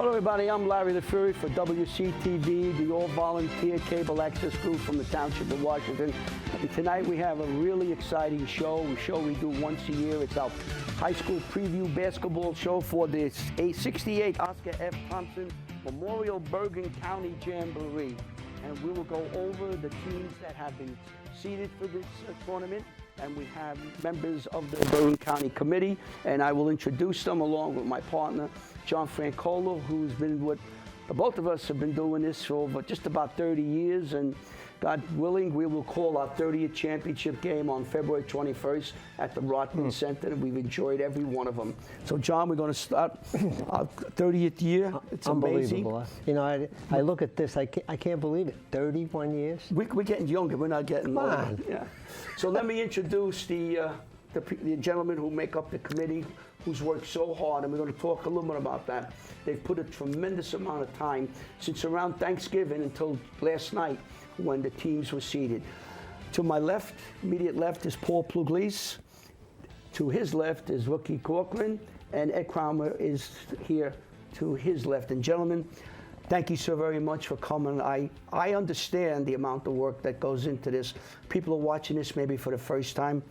Hello, everybody. I'm Larry the Fury for WCTV, the all-volunteer cable access group from the Township of Washington. And tonight we have a really exciting show. A show we do once a year. It's our high school preview basketball show for the 68 Oscar F. Thompson Memorial Bergen County Jamboree. And we will go over the teams that have been seeded for this tournament. And we have members of the Bergen County Committee, and I will introduce them along with my partner, John Francola, who's been with, both of us have been doing this for over just about 30 years, and God willing, we will call our 30th championship game on February 21st at the Rotman Center, and we've enjoyed every one of them. So, John, we're going to start our 30th year. It's unbelievable. Amazing. You know, I look at this, I can't believe it. 31 years? We're getting younger. We're not getting older. Yeah. So let me introduce the gentlemen who make up the committee, who's worked so hard, and we're going to talk a little bit about that. They've put a tremendous amount of time since around Thanksgiving until last night when the teams were seated. To my left, immediate left, is Paul Pugliese. To his left is Rookie Corcoran, and Ed Crowmer is here to his left. And gentlemen, thank you so very much for coming. I understand the amount of work that goes into this. People are watching this maybe for the first time.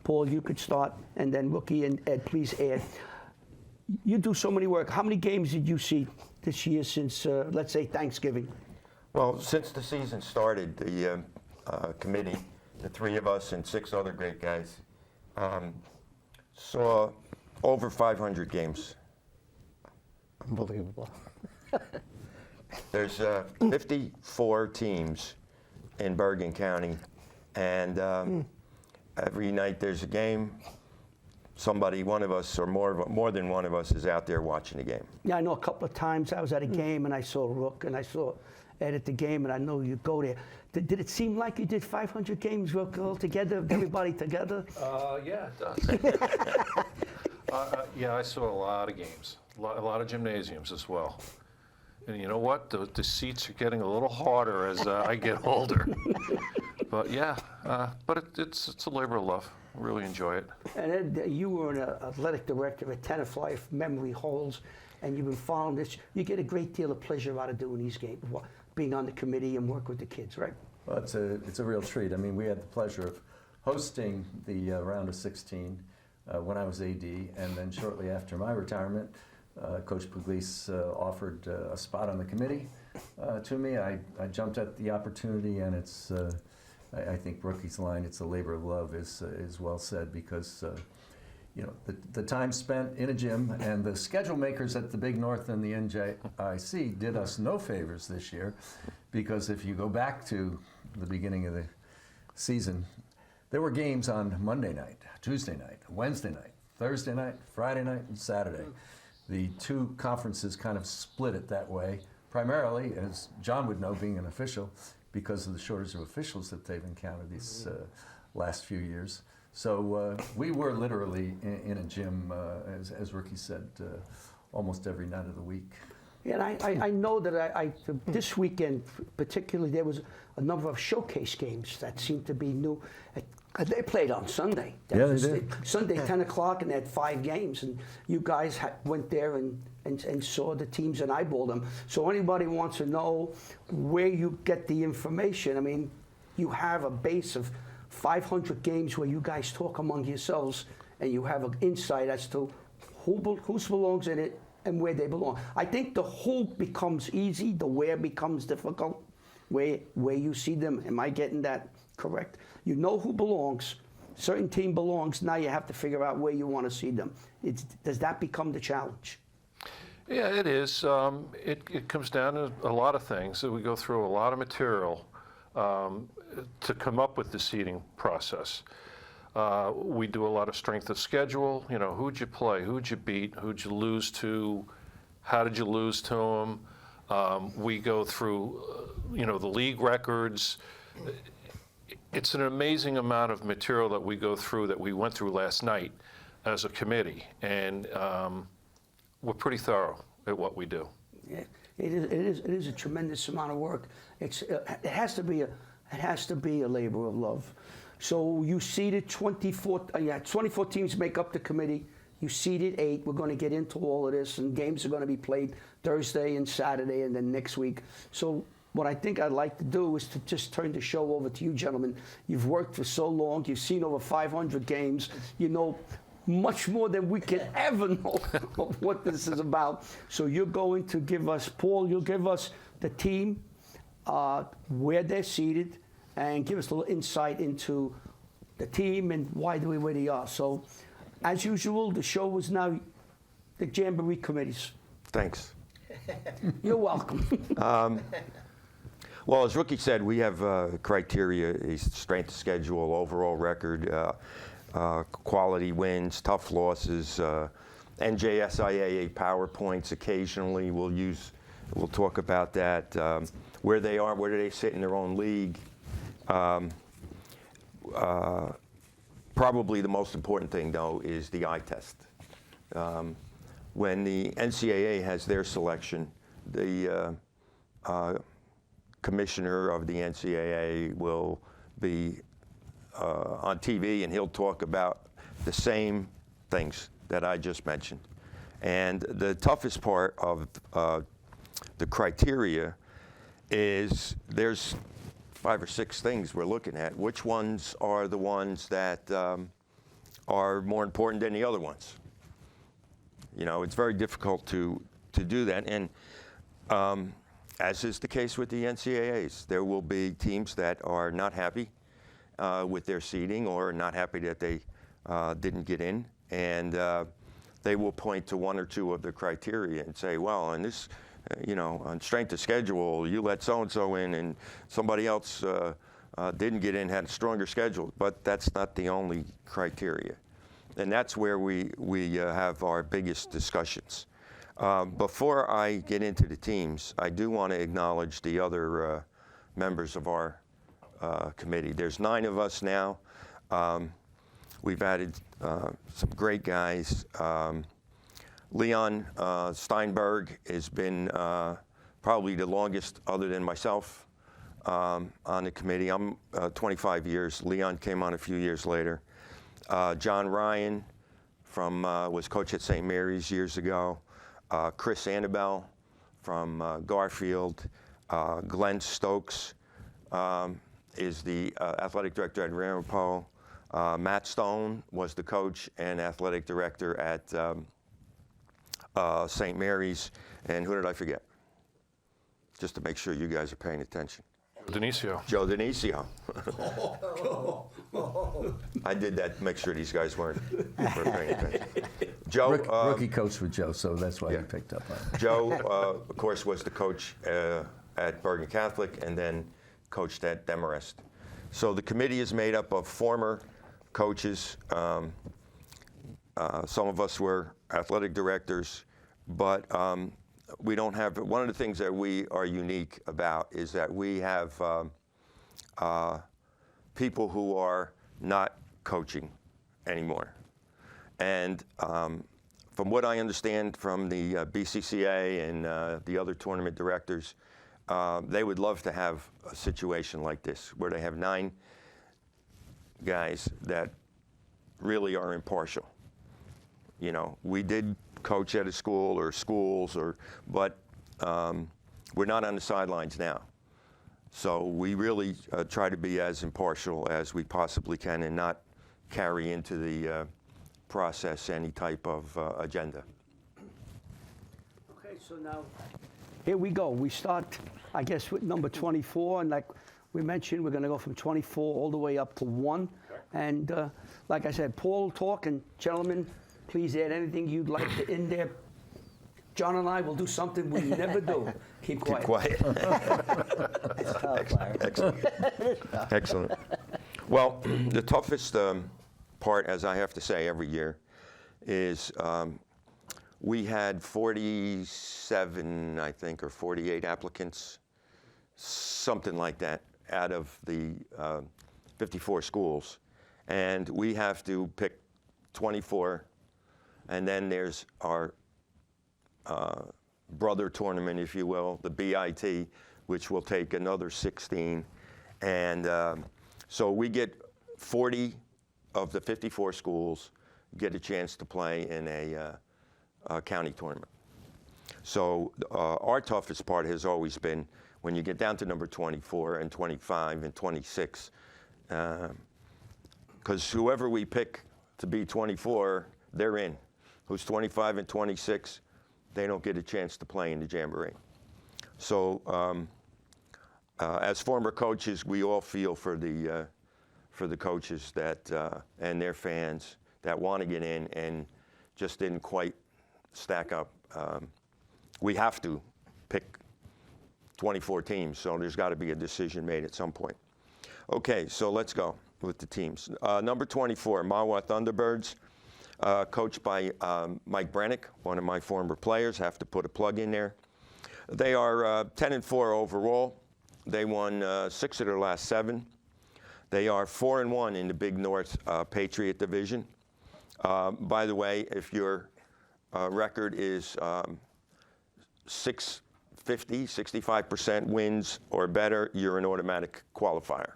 Paul, you could start, and then Rookie and Ed, please add. You do so many work. How many games did you see this year since, let's say, Thanksgiving? Well, since the season started, the committee, the three of us and 6 other great guys, saw over 500 games. Unbelievable. There's 54 teams in Bergen County, and every night there's a game. Somebody, one of us, or more than one of us, is out there watching the game. Yeah, I know a couple of times I was at a game and I saw Rook and I saw Ed at the game, and I know you go there. Did it seem like you did 500 games, Rook, all together, everybody together? Yeah, it does. Yeah, I saw a lot of games, a lot of gymnasiums as well. And you know what? The seats are getting a little harder as I get older. But yeah, but it's a labor of love. I really enjoy it. And Ed, you were an athletic director at Tenafly, if memory holds, and you've been following this. You get a great deal of pleasure out of doing these games, being on the committee and work with the kids, right? Well, it's a real treat. I mean, we had the pleasure of hosting the round of 16 when I was AD, and then shortly after my retirement, Coach Pugliese offered a spot on the committee to me. I jumped at the opportunity, and it's, I think Rookie's line, it's a labor of love, is well said, because you know, the time spent in a gym, and the schedule makers at the Big North and the NJIC did us no favors this year, because if you go back to the beginning of the season, there were games on Monday night, Tuesday night, Wednesday night, Thursday night, Friday night, and Saturday. The two conferences kind of split it that way, primarily, as John would know, being an official, because of the shortage of officials that they've encountered these last few years. So we were literally in a gym, as Rookie said, almost every night of the week. Yeah, and I know that this weekend particularly, there was a number of showcase games that seemed to be new. They played on Sunday. Yeah, they did. Sunday, 10 o'clock, and they had 5 games. And you guys went there and saw the teams and eyeballed them. So anybody wants to know where you get the information, I mean, you have a base of 500 games where you guys talk among yourselves, and you have an insight as to who belongs in it and where they belong. I think the who becomes easy, the where becomes difficult, where you see them. Am I getting that correct? You know who belongs, certain team belongs, now you have to figure out where you want to see them. Does that become the challenge? Yeah, it is. It comes down to a lot of things. We go through a lot of material to come up with the seeding process. We do a lot of strength of schedule. You know, who'd you play, who'd you beat, who'd you lose to, how did you lose to them? We go through, you know, the league records. It's an amazing amount of material that we go through, that we went through last night as a committee, and we're pretty thorough at what we do. Yeah, it is a tremendous amount of work. It has to be a labor of love. So you seeded 24 teams make up the committee. You seeded 8. We're going to get into all of this, and games are going to be played Thursday and Saturday and then next week. So what I think I'd like to do is to just turn the show over to you, gentlemen. You've worked for so long. You've seen over 500 games. You know much more than we can ever know of what this is about. So you're going to give us, Paul, you'll give us the team, where they're seated, and give us a little insight into the team and why where they are. So, as usual, the show is now the Jamboree committees. Thanks. You're welcome. Well, as Rookie said, we have criteria: is strength of schedule, overall record, quality wins, tough losses, NJSIAA PowerPoints. Occasionally, we'll talk about that. Where they are, where do they sit in their own league? Probably the most important thing, though, is the eye test. When the NCAA has their selection, the commissioner of the NCAA will be on TV, and he'll talk about the same things that I just mentioned. And the toughest part of the criteria is there's 5 or 6 things we're looking at. Which ones are the ones that are more important than the other ones? You know, it's very difficult to do that. And as is the case with the NCAAs, there will be teams that are not happy with their seeding or not happy that they didn't get in. And they will point to 1 or 2 of the criteria and say, well, on this, you know, on strength of schedule, you let so-and-so in and somebody else didn't get in, had a stronger schedule. But that's not the only criteria. And that's where we have our biggest discussions. Before I get into the teams, I do want to acknowledge the other members of our committee. There's 9 of us now. We've added some great guys. Leon Steinberg has been probably the longest, other than myself, on the committee. I'm 25 years. Leon came on a few years later. John Ryan was coach at St. Mary's years ago. Chris Annabelle from Garfield. Glenn Stokes is the athletic director at Ramapo. Matt Stone was the coach and athletic director at St. Mary's. And who did I forget? Just to make sure you guys are paying attention. Denisio. Joe Denisio. I did that to make sure these guys weren't paying attention. Joe, Rookie coach with Joe, so that's why yeah. he picked up on it. Joe, of course, was the coach at Bergen Catholic and then coached at Demarest. So the committee is made up of former coaches. Some of us were athletic directors, but we don't have, one of the things that we are unique about is that we have people who are not coaching anymore. And from what I understand from the BCCA and the other tournament directors, they would love to have a situation like this where they have 9 guys that really are impartial. You know, we did coach at a school or schools, but we're not on the sidelines now. So we really try to be as impartial as we possibly can and not carry into the process any type of agenda. Okay, so now here we go. We start, I guess, with number 24, and like we mentioned, we're going to go from 24 all the way up to 1. And like I said, Paul will talk, and gentlemen, please add anything you'd like to in there. John and I will do something we never do. Keep quiet. Keep quiet. Excellent. Excellent. Well, the toughest part, as I have to say every year, is we had 47, I think, or 48 applicants, something like that, out of the 54 schools. And we have to pick 24, and then there's our brother tournament, if you will, the BIT, which will take another 16. And so we get 40 of the 54 schools get a chance to play in a county tournament. So our toughest part has always been when you get down to number 24 and 25 and 26, because whoever we pick to be 24, they're in. Who's 25 and 26, they don't get a chance to play in the Jamboree. So as former coaches, we all feel for the coaches that and their fans that want to get in and just didn't quite stack up. We have to pick 24 teams, so there's got to be a decision made at some point. Okay, so let's go with the teams. Number 24, Mahwah Thunderbirds, coached by Mike Brannick, one of my former players. Have to put a plug in there. They are 10-4 overall. They won 6 of their last 7. They are 4-1 in the Big North Patriot Division. By the way, if your record is 65% wins or better, you're an automatic qualifier.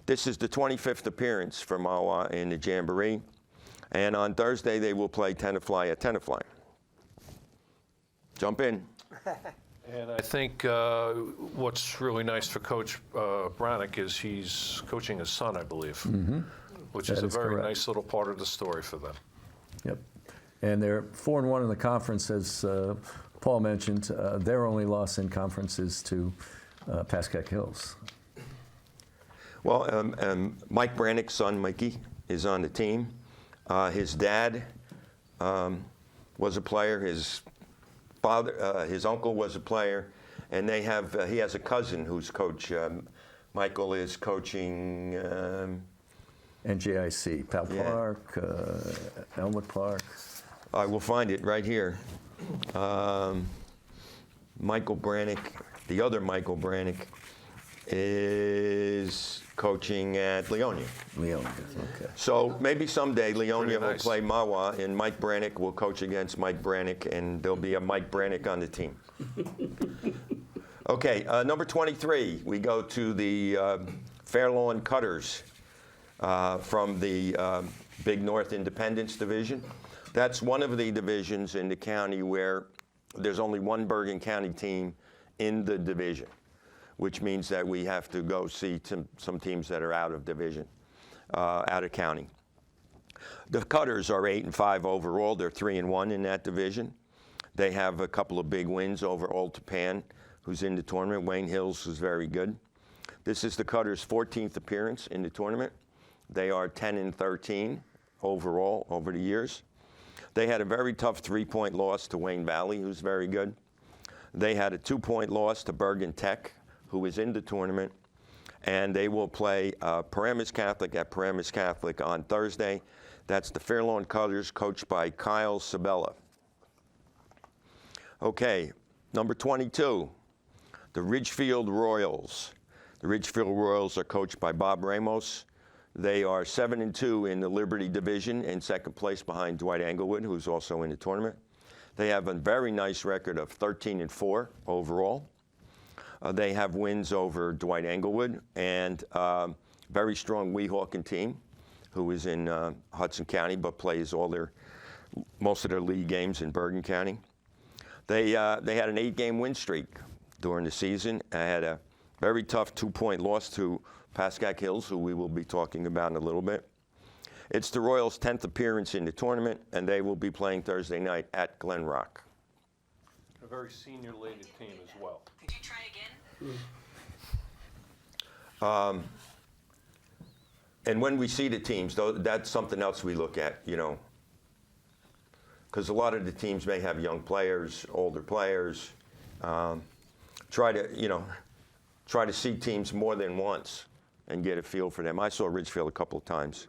This is the 25th appearance for Mahwah in the Jamboree, and on Thursday they will play Tenafly at Tenafly. Jump in. And I think what's really nice for Coach Brannick is he's coaching his son, I believe, which is a very correct. nice little part of the story for them. Yep. And they're 4-1 in the conference, as Paul mentioned. Their only loss in conference is to Pascack Hills. Well, Mike Brannick's son, Mikey, is on the team. His dad was a player. His father, his uncle was a player, and they have. He has a cousin who's coach. Michael is coaching. NJIC, Pal Yeah. Park, Elmwood Park. I will find it right here. Michael Brannick, the other Michael Brannick, is coaching at Leonia. Leonia, okay. So maybe someday Leonia Pretty will nice. play Mahwah, and Mike Brannick will coach against Mike Brannick, and there'll be a Mike Brannick on the team. Okay, number 23, we go to the Fair Lawn Cutters from the Big North Independence Division. That's one of the divisions in the county where there's only one Bergen County team in the division, which means that we have to go see some teams that are out of division, out of county. The Cutters are 8-5 overall. They're 3-1 in that division. They have a couple of big wins over Old Tapan, who's in the tournament. Wayne Hills is very good. This is the Cutters' 14th appearance in the tournament. They are 10-13 overall over the years. They had a very tough 3-point loss to Wayne Valley, who's very good. They had a 2-point loss to Bergen Tech, who is in the tournament, and they will play Paramus Catholic at Paramus Catholic on Thursday. That's the Fair Lawn Cutters, coached by Kyle Sabella. Okay, number 22, the Ridgefield Royals. The Ridgefield Royals are coached by Bob Ramos. They are 7-2 in the Liberty Division, in second place behind Dwight Englewood, who's also in the tournament. They have a very nice record of 13-4 overall. They have wins over Dwight Englewood and very strong Weehawken team, who is in Hudson County but plays most of their league games in Bergen County. They had an 8-game win streak during the season. I had a very tough 2-point loss to Pascack Hills, who we will be talking about in a little bit. It's the Royals' 10th appearance in the tournament, and they will be playing Thursday night at Glen Rock. A very senior-laden team as well. Could you try again? And when we see the teams, though, that's something else we look at, because a lot of the teams may have young players, older players. Try to see teams more than once and get a feel for them. I saw Ridgefield a couple of times.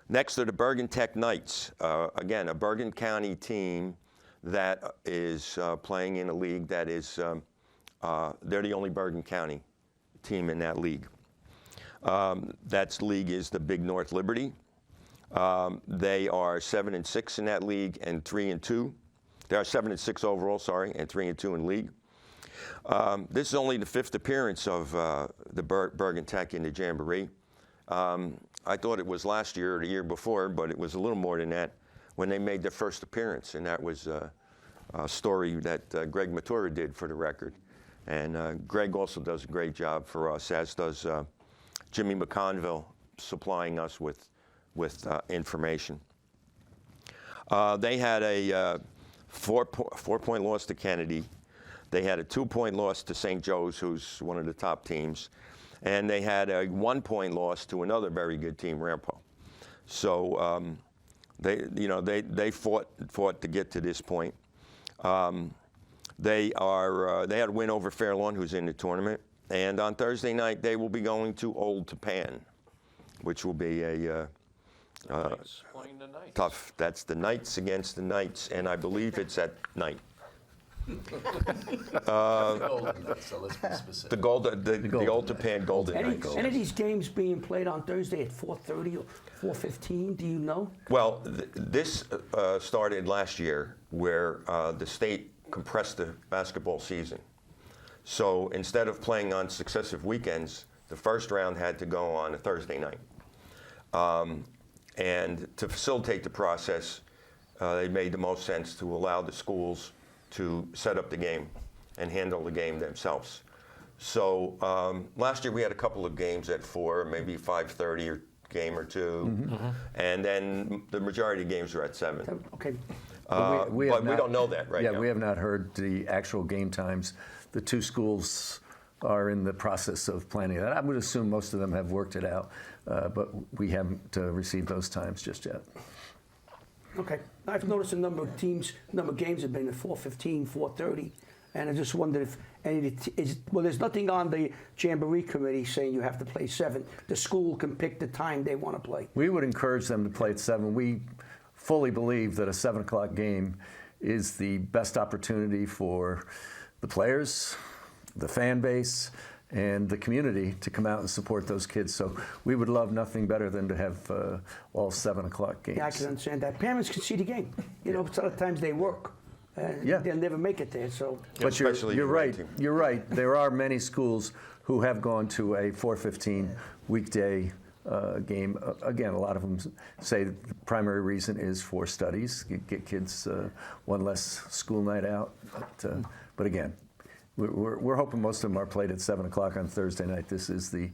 Next are the Bergen Tech Knights. Again, a Bergen County team that is playing in a league that is, they're the only Bergen County team in that league. That league is the Big North Liberty. They are 7-6 in that league and 3-2. They are 7-6 overall, and 3-2 in league. This is only the 5th appearance of the Bergen Tech in the Jamboree. I thought it was last year or the year before, but it was a little more than that, when they made their first appearance, and that was a story that Greg Matura did for the Record. And Greg also does a great job for us, as does Jimmy McConville, supplying us with information. They had a 4-point loss to Kennedy. They had a 2-point loss to St. Joe's, who's one of the top teams. And they had a 1-point loss to another very good team, Rampo. So they fought to get to this point. They had a win over Fairlawn, who's in the tournament. And on Thursday night, they will be going to Old Tapan, which will be a Explain the Knights. tough. That's the Knights against the Knights, and I believe it's at night. So let's be specific. The Old Tapan Golden Knights. Any of these games being played on Thursday at 4:30 or 4:15? Do you know? Well, this started last year, where the state compressed the basketball season. So instead of playing on successive weekends, the first round had to go on a Thursday night. And to facilitate the process, they made the most sense to allow the schools to set up the game and handle the game themselves. So last year we had a couple of games at 4, maybe 5:30 or game or two, and then the majority of games were at 7. Okay. But we don't know that right now. Yeah, we have not heard the actual game times. The two schools are in the process of planning that. I would assume most of them have worked it out, but we haven't received those times just yet. Okay. I've noticed a number of games have been at 4:15, 4:30, and I just wondered if there's nothing on the Jamboree committee saying you have to play 7. The school can pick the time they want to play. We would encourage them to play at 7. We fully believe that a 7 o'clock game is the best opportunity for the players, the fan base, and the community to come out and support those kids. So we would love nothing better than to have all 7 o'clock games. Yeah, I can understand that. Parents can see the game. You know, sometimes they work. Yeah. They'll never make it there. So. But Especially you're the right. team. You're right. There are many schools who have gone to a 4:15 weekday game. Again, a lot of them say the primary reason is for studies, get kids one less school night out. But again, we're hoping most of them are played at 7 o'clock on Thursday night. This is the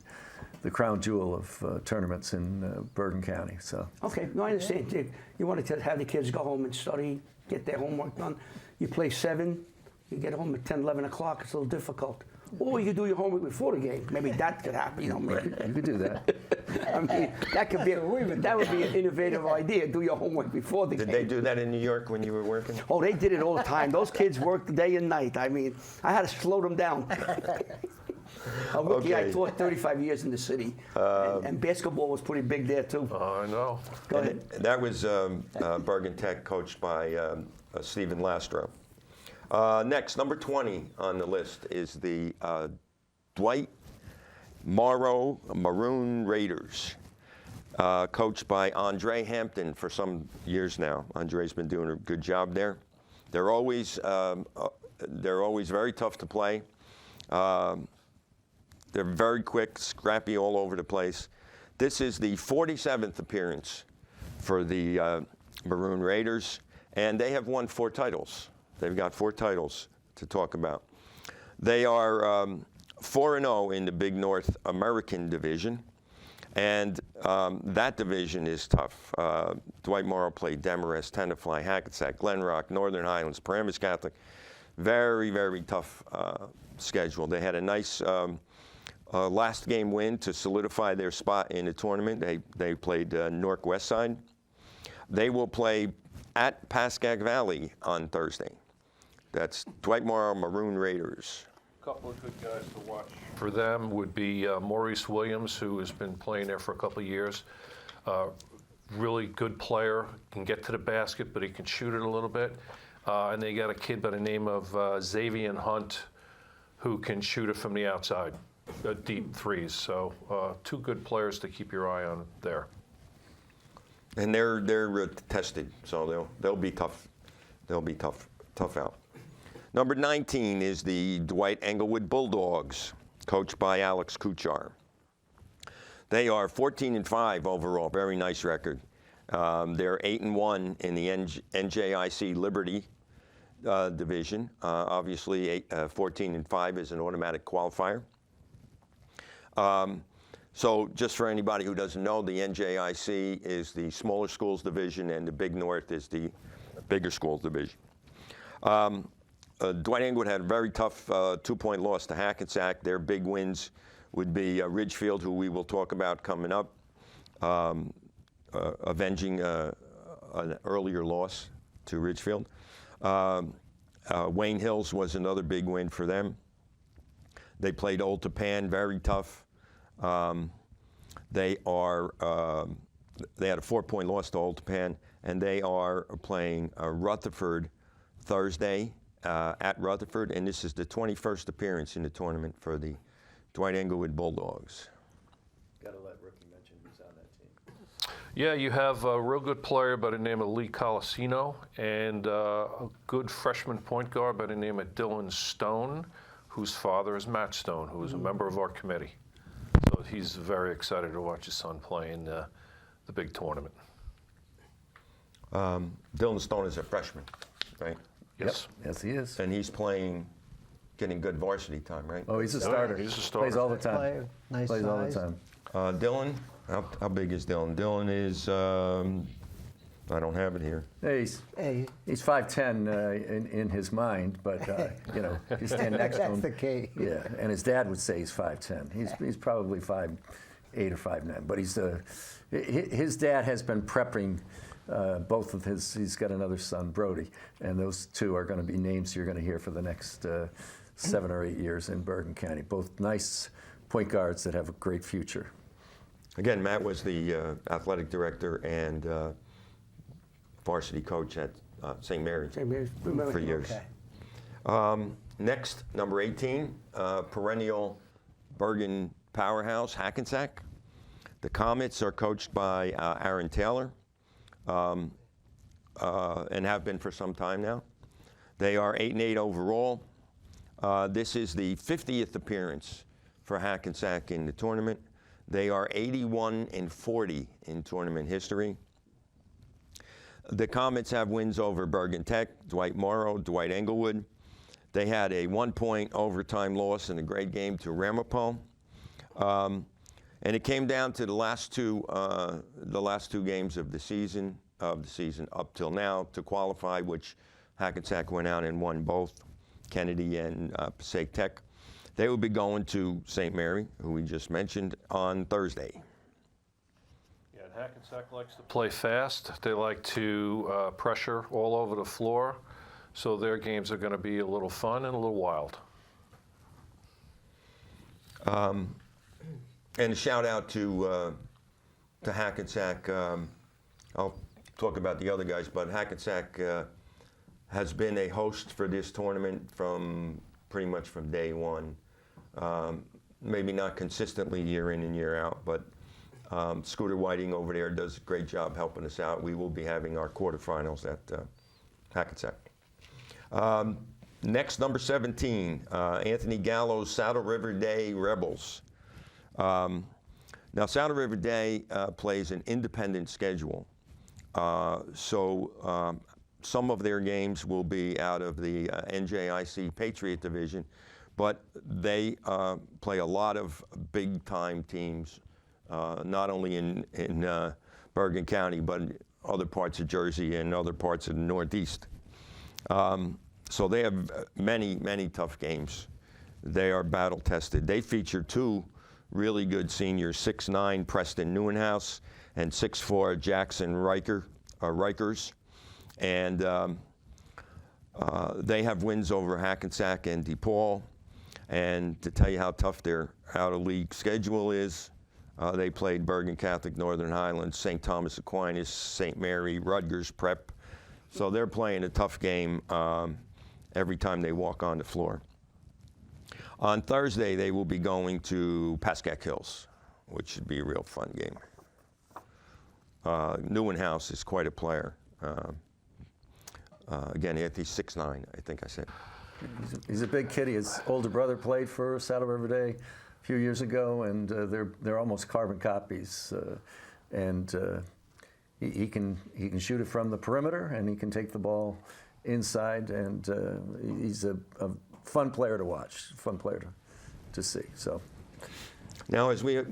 crown jewel of tournaments in Bergen County. So. Okay, no, I understand. You want to have the kids go home and study, get their homework done. You play 7, you get home at 10, 11 o'clock. It's a little difficult. Or you could do your homework before the game. Maybe that could happen. You know, maybe. You could do that. I mean, that would be an innovative idea. Do your homework before the game. Did they do that in New York when you were working? Oh, they did it all the time. Those kids worked day and night. I mean, I had to slow them down. I'm lucky I Okay. taught 35 years in the city, and basketball was pretty big there too. I know. Go ahead. That was Bergen Tech, coached by Stephen Lastro. Next, number 20 on the list is the Dwight Morrow Maroon Raiders, coached by Andre Hampton for some years now. Andre's been doing a good job there. They're always very tough to play. They're very quick, scrappy all over the place. This is the 47th appearance for the Maroon Raiders, and they have won 4 titles. They've got 4 titles to talk about. They are 4-0 in the Big North American Division, and that division is tough. Dwight Morrow played Demarest, Tenafly, Hackensack, Glen Rock, Northern Highlands, Paramus Catholic. Very, very tough schedule. They had a nice last game win to solidify their spot in the tournament. They played North West Side. They will play at Pascack Valley on Thursday. That's Dwight Morrow Maroon Raiders. A couple of good guys to watch for them would be Maurice Williams, who has been playing there for a couple of years. Really good player, can get to the basket, but he can shoot it a little bit. And they got a kid by the name of Xavier Hunt, who can shoot it from the outside, deep threes. So 2 good players to keep your eye on there. And they're tested, so they'll be tough. They'll be tough out. Number 19 is the Dwight Englewood Bulldogs, coached by Alex Kuchar. They are 14-5 overall, very nice record. They're 8-1 in the NJIC Liberty division. Obviously, 14-5 is an automatic qualifier. So just for anybody who doesn't know, the NJIC is the smaller schools division, and the Big North is the bigger schools division. Dwight Englewood had a very tough 2-point loss to Hackensack. Their big wins would be Ridgefield, who we will talk about coming up, avenging an earlier loss to Ridgefield. Wayne Hills was another big win for them. They played Old Tappan, very tough. They had a 4-point loss to Old Tappan, and they are playing Rutherford Thursday at Rutherford, and this is the 21st appearance in the tournament for the Dwight Englewood Bulldogs. Got to let Rookie mention who's on that team. Yeah, you have a real good player by the name of Lee Colosino and a good freshman point guard by the name of Dylan Stone, whose father is Matt Stone, who is a member of our committee. So he's very excited to watch his son play in the big tournament. Dylan Stone is a freshman, right? Yes. Yep. Yes, he is. And he's getting good varsity time, right? Oh, he's a starter. He's a starter. Plays all the time. Player, nice Plays all the size. time. Dylan, how big is Dylan? Dylan is, I don't have it here. Hey, Hey, he's 5'10" in his mind, but you know, if you stand next to that's him. the key. Yeah, and his dad would say he's 5'10". He's probably 5'8" or 5'9", but his dad has been prepping both of his. He's got another son, Brody, and those two are going to be names you're going to hear for the next 7 or 8 years in Bergen County. Both nice point guards that have a great future. Again, Matt was the athletic director and varsity coach at St. Mary's for years. Okay. Next, number 18, perennial Bergen powerhouse, Hackensack. The Comets are coached by Aaron Taylor and have been for some time now. They are 8-8 overall. This is the 50th appearance for Hackensack in the tournament. They are 81-40 in tournament history. The Comets have wins over Bergen Tech, Dwight Morrow, Dwight Englewood. They had a 1-point overtime loss in a great game to Ramapo. And it came down to the last two games of the season up till now to qualify, which Hackensack went out and won both, Kennedy and Passaic Tech. They will be going to St. Mary, who we just mentioned, on Thursday. Yeah, and Hackensack likes to play fast. They like to pressure all over the floor. So their games are going to be a little fun and a little wild. And a shout out to Hackensack. I'll talk about the other guys, but Hackensack has been a host for this tournament pretty much from day one. Maybe not consistently year in and year out, but Scooter Whiting over there does a great job helping us out. We will be having our quarterfinals at Hackensack. Next, number 17, Anthony Gallo's Saddle River Day Rebels. Now, Saddle River Day plays an independent schedule. So some of their games will be out of the NJIC Patriot Division, but they play a lot of big-time teams, not only in Bergen County, but in other parts of Jersey and other parts of the Northeast. So they have many, many tough games. They are battle-tested. They feature two really good seniors, 6'9" Preston Neuenhaus and 6'4" Jackson Rikers. And they have wins over Hackensack and DePaul. And to tell you how tough their out-of-league schedule is, they played Bergen Catholic, Northern Highlands, St. Thomas Aquinas, St. Mary, Rutgers Prep. So they're playing a tough game every time they walk on the floor. On Thursday, they will be going to Pascack Hills, which should be a real fun game. Neuenhaus is quite a player. Again, he's 6'9", I think I said. He's a big kid. His older brother played for Saddle River Day a few years ago, and they're almost carbon copies. He can shoot it from the perimeter, and he can take the ball inside, and he's a fun player to watch, fun player to see. So Now, as we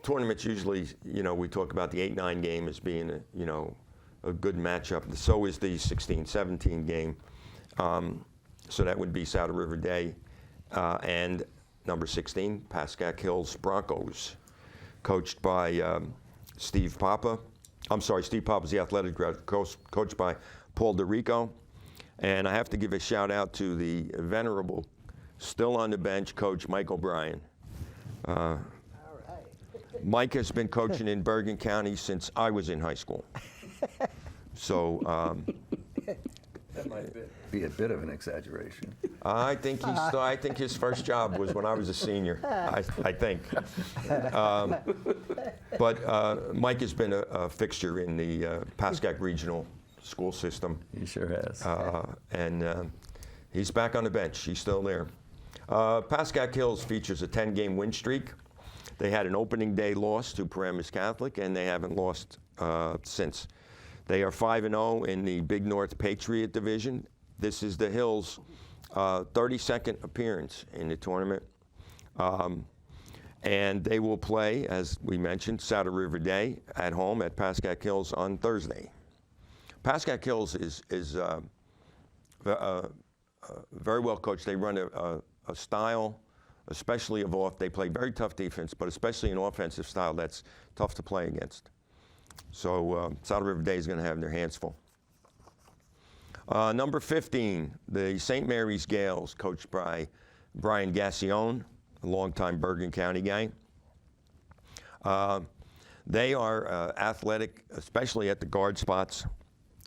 tournaments usually, we talk about the 8-9 game as being a good matchup. So is the 16-17 game. So that would be Saddle River Day and number 16, Pascack Hills Broncos, coached by Steve Papa. I'm sorry, Steve Papa's the athletic director, coached by Paul DeRico. And I have to give a shout out to the venerable, still on the bench, Coach Mike O'Brien. All right. Mike has been coaching in Bergen County since I was in high school. So that might be a bit of an exaggeration. I think I think his first job was when I was a senior. I think. But Mike has been a fixture in the Pascack Regional School System. He sure has. And he's back on the bench. He's still there. Pascack Hills features a 10-game win streak. They had an opening day loss to Paramus Catholic, and they haven't lost since. They are 5-0 in the Big North Patriot Division. This is the Hills' 32nd appearance in the tournament. And they will play, as we mentioned, Saddle River Day at home at Pascack Hills on Thursday. Pascack Hills is very well coached. They run a style, especially of off. They play very tough defense, but especially an offensive style that's tough to play against. So Saddle River Day is going to have their hands full. Number 15, the St. Mary's Gales, coached by Brian Gassione, a longtime Bergen County guy. They are athletic, especially at the guard spots.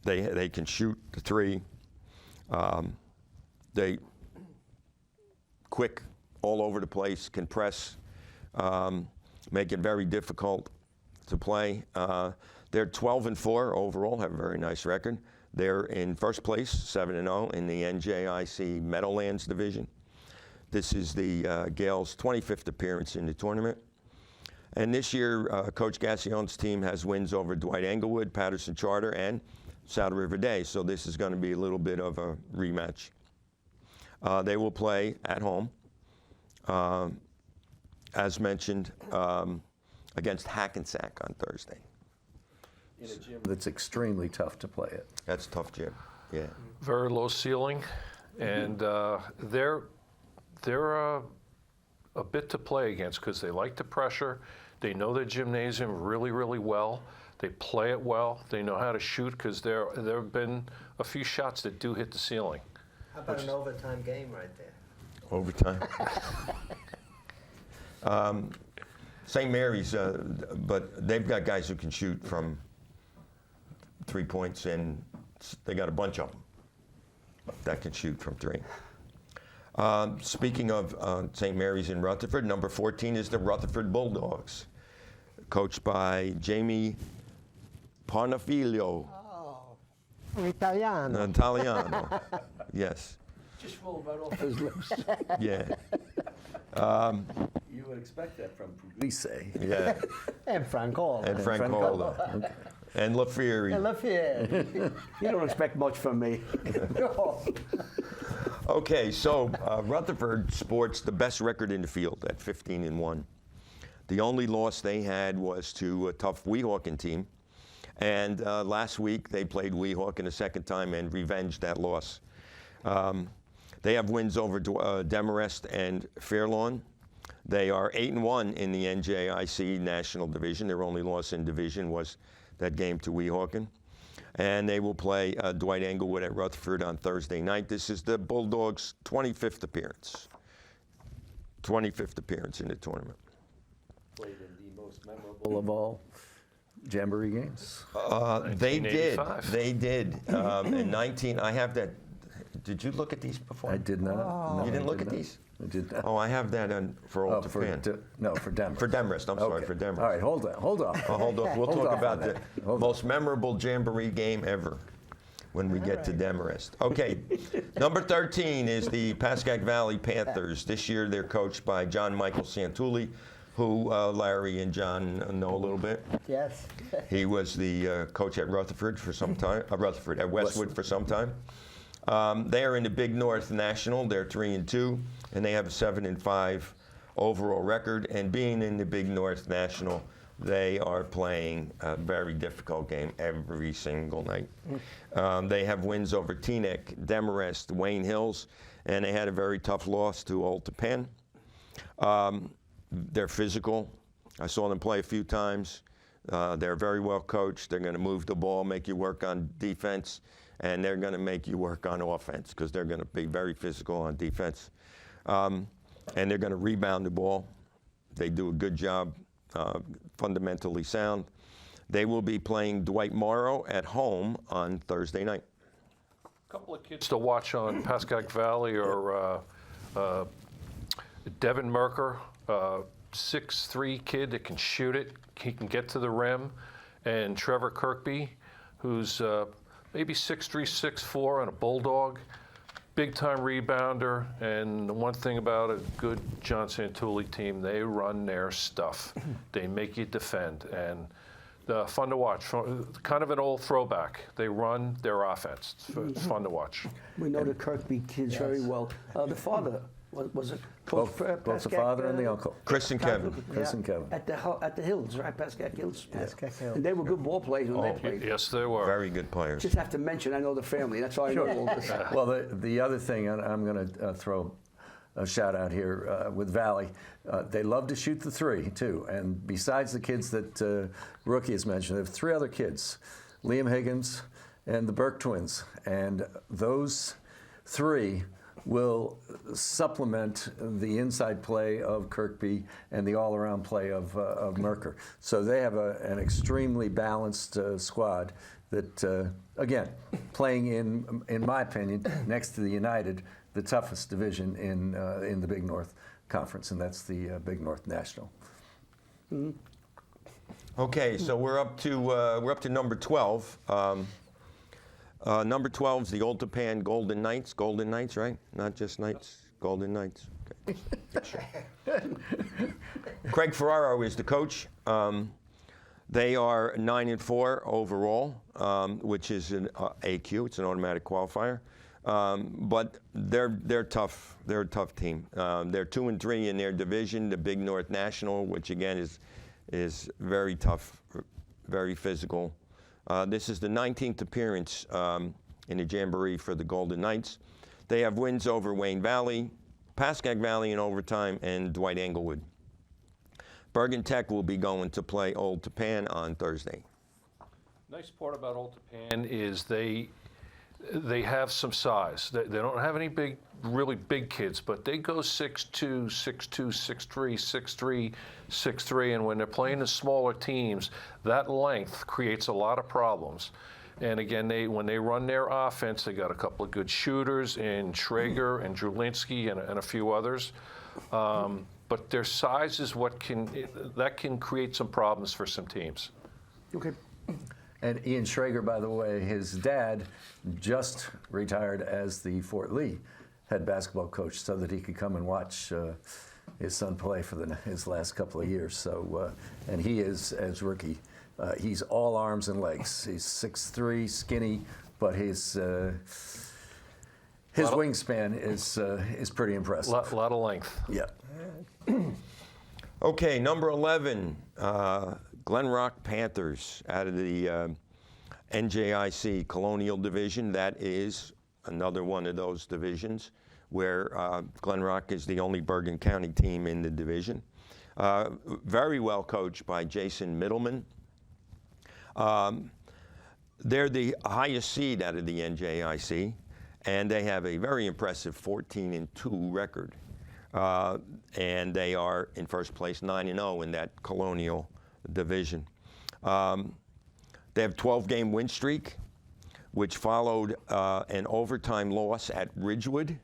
They can shoot the three. They quick all over the place, can press, make it very difficult to play. They're 12-4 overall, have a very nice record. They're in first place, 7-0 in the NJIC Meadowlands Division. This is the Gales' 25th appearance in the tournament. And this year, Coach Gassione's team has wins over Dwight Englewood, Patterson Charter, and Saddle River Day. So this is going to be a little bit of a rematch. They will play at home, as mentioned, against Hackensack on Thursday. In a gym that's extremely tough to play at. That's a tough gym, yeah. Very low ceiling, and they're a bit to play against because they like the pressure. They know their gymnasium really, really well. They play it well. They know how to shoot because there have been a few shots that do hit the ceiling. How about an overtime game right there? Overtime. St. Mary's, but they've got guys who can shoot from 3 points, and they got a bunch of them that can shoot from 3. Speaking of St. Mary's in Rutherford, number 14 is the Rutherford Bulldogs, coached by Jamie Parnafilio. Oh, Italiano. Italiano, yes. Just rolled right off his lips. Yeah. You would expect that from Puglisi. Yeah. And Francola. And Francola. Okay. And LaFieri. And Lafayette. You don't expect much from me. No. Okay, so Rutherford sports the best record in the field at 15-1. The only loss they had was to a tough Weehawken team. And last week they played Weehawken a second time and revenged that loss. They have wins over Demarest and Fairlawn. They are 8-1 in the NJIC National Division. Their only loss in division was that game to Weehawken. And they will play Dwight Englewood at Rutherford on Thursday night. This is the Bulldogs' 25th appearance. 25th appearance in the tournament. Played in the most memorable of all Jamboree games. They did. 1985. They did. In 19, I have that. Did you look at these before? I did not. No, You didn't I look did at not. these? I did not. Oh, I have that for Old for Japan. no, for Demarest. For Demarest, I'm sorry, Okay. for Demarest. All right, hold on. Hold on. We'll Hold talk off about on the that. Hold most memorable Jamboree game ever, when we get to Demarest. Okay, number 13 is the Pascagoula Valley Panthers. This year they're coached by John Michael Santulli, who Larry and John know a little bit. Yes. He was the coach at Rutherford for some time, at Westwood for some time. They are in the Big North National. They're 3-2, and they have a 7-5 overall record. And being in the Big North National, they are playing a very difficult game every single night. They have wins over Teaneck, Demarest, Wayne Hills, and they had a very tough loss to Old Tapan. They're physical. I saw them play a few times. They're very well coached. They're going to move the ball, make you work on defense, and they're going to make you work on offense because they're going to be very physical on defense. And they're going to rebound the ball. They do a good job, fundamentally sound. They will be playing Dwight Morrow at home on Thursday night. A couple of kids to watch on Pascagoula Valley are Devin Merker, 6'3" kid that can shoot it. He can get to the rim. And Trevor Kirkby, who's maybe 6'3", 6'4", and a bulldog. Big-time rebounder. And the one thing about a good John Santulli team, they run their stuff. They make you defend. And fun to watch. Kind of an old throwback. They run their offense. It's fun to watch. We know the Kirkby kids very well. The father, was it Coach Both the father and the uncle. Chris and Kevin. Chris and Kevin. At the Hills, right? Pascagoula Hills. Pascagoula Hills. And they were good ball players when they played. Yes, they were. Very good players. Just have to mention, I know the family. That's all I know all this. Well, the other thing, and I'm going to throw a shout out here with Valley, they love to shoot the three, too. And besides the kids that Rookie has mentioned, they have 3 other kids, Liam Higgins and the Burke twins. And those 3 will supplement the inside play of Kirkby and the all-around play of Merker. So they have an extremely balanced squad that, again, playing in my opinion, next to the United, the toughest division in the Big North Conference, and that's the Big North National. Okay, so we're up to number 12. Number 12 is the Old Tapan Golden Knights. Golden Knights, right? Not just Knights. Golden Knights. Okay. Craig Ferraro is the coach. They are 9-4 overall, which is an AQ. It's an automatic qualifier. But they're tough. They're a tough team. They're 2-3 in their division, the Big North National, which again is very tough, very physical. This is the 19th appearance in the Jamboree for the Golden Knights. They have wins over Wayne Valley, Pascagoula Valley in overtime, and Dwight Englewood. Bergen Tech will be going to play Old Tapan on Thursday. Nice part about Old Tapan is they have some size. They don't have any really big kids, but they go 6'2", 6'2", 6'3", 6'3", 6'3", and when they're playing the smaller teams, that length creates a lot of problems. And again, when they run their offense, they got a couple of good shooters in Schrager and Drulinski and a few others. But their size is what can create some problems for some teams. Okay. And Ian Schrager, by the way, his dad just retired as the Fort Lee head basketball coach so that he could come and watch his son play for his last couple of years. So, and he is, as Rookie, he's all arms and legs. He's 6'3", skinny, but his wingspan is pretty impressive. A lot of length. Yeah. Okay, number 11, Glen Rock Panthers out of the NJIC Colonial Division. That is another one of those divisions where Glen Rock is the only Bergen County team in the division. Very well coached by Jason Middleman. They're the highest seed out of the NJIC, and they have a very impressive 14-2 record. And they are in first place, 9-0 in that Colonial division. They have 12-game win streak, which followed an overtime loss at Ridgewood.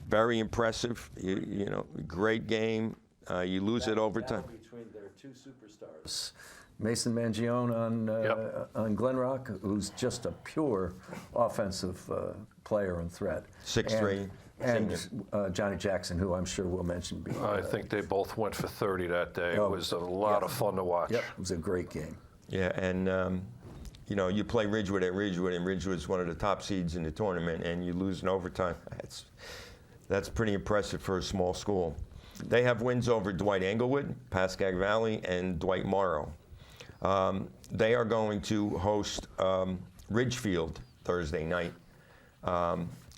Very impressive, you know, great game. You lose it overtime. Between their 2 superstars, Mason Mangione on Glenrock, who's just a pure offensive player and threat. 6'3". And Johnny Jackson, who I'm sure we'll mention. I think they both went for 30 that day. It was a lot of fun to watch. Yep, it was a great game. Yeah, and you play Ridgewood at Ridgewood, and Ridgewood's one of the top seeds in the tournament, and you lose in overtime. That's pretty impressive for a small school. They have wins over Dwight Englewood, Pascagoula Valley, and Dwight Morrow. They are going to host Ridgefield Thursday night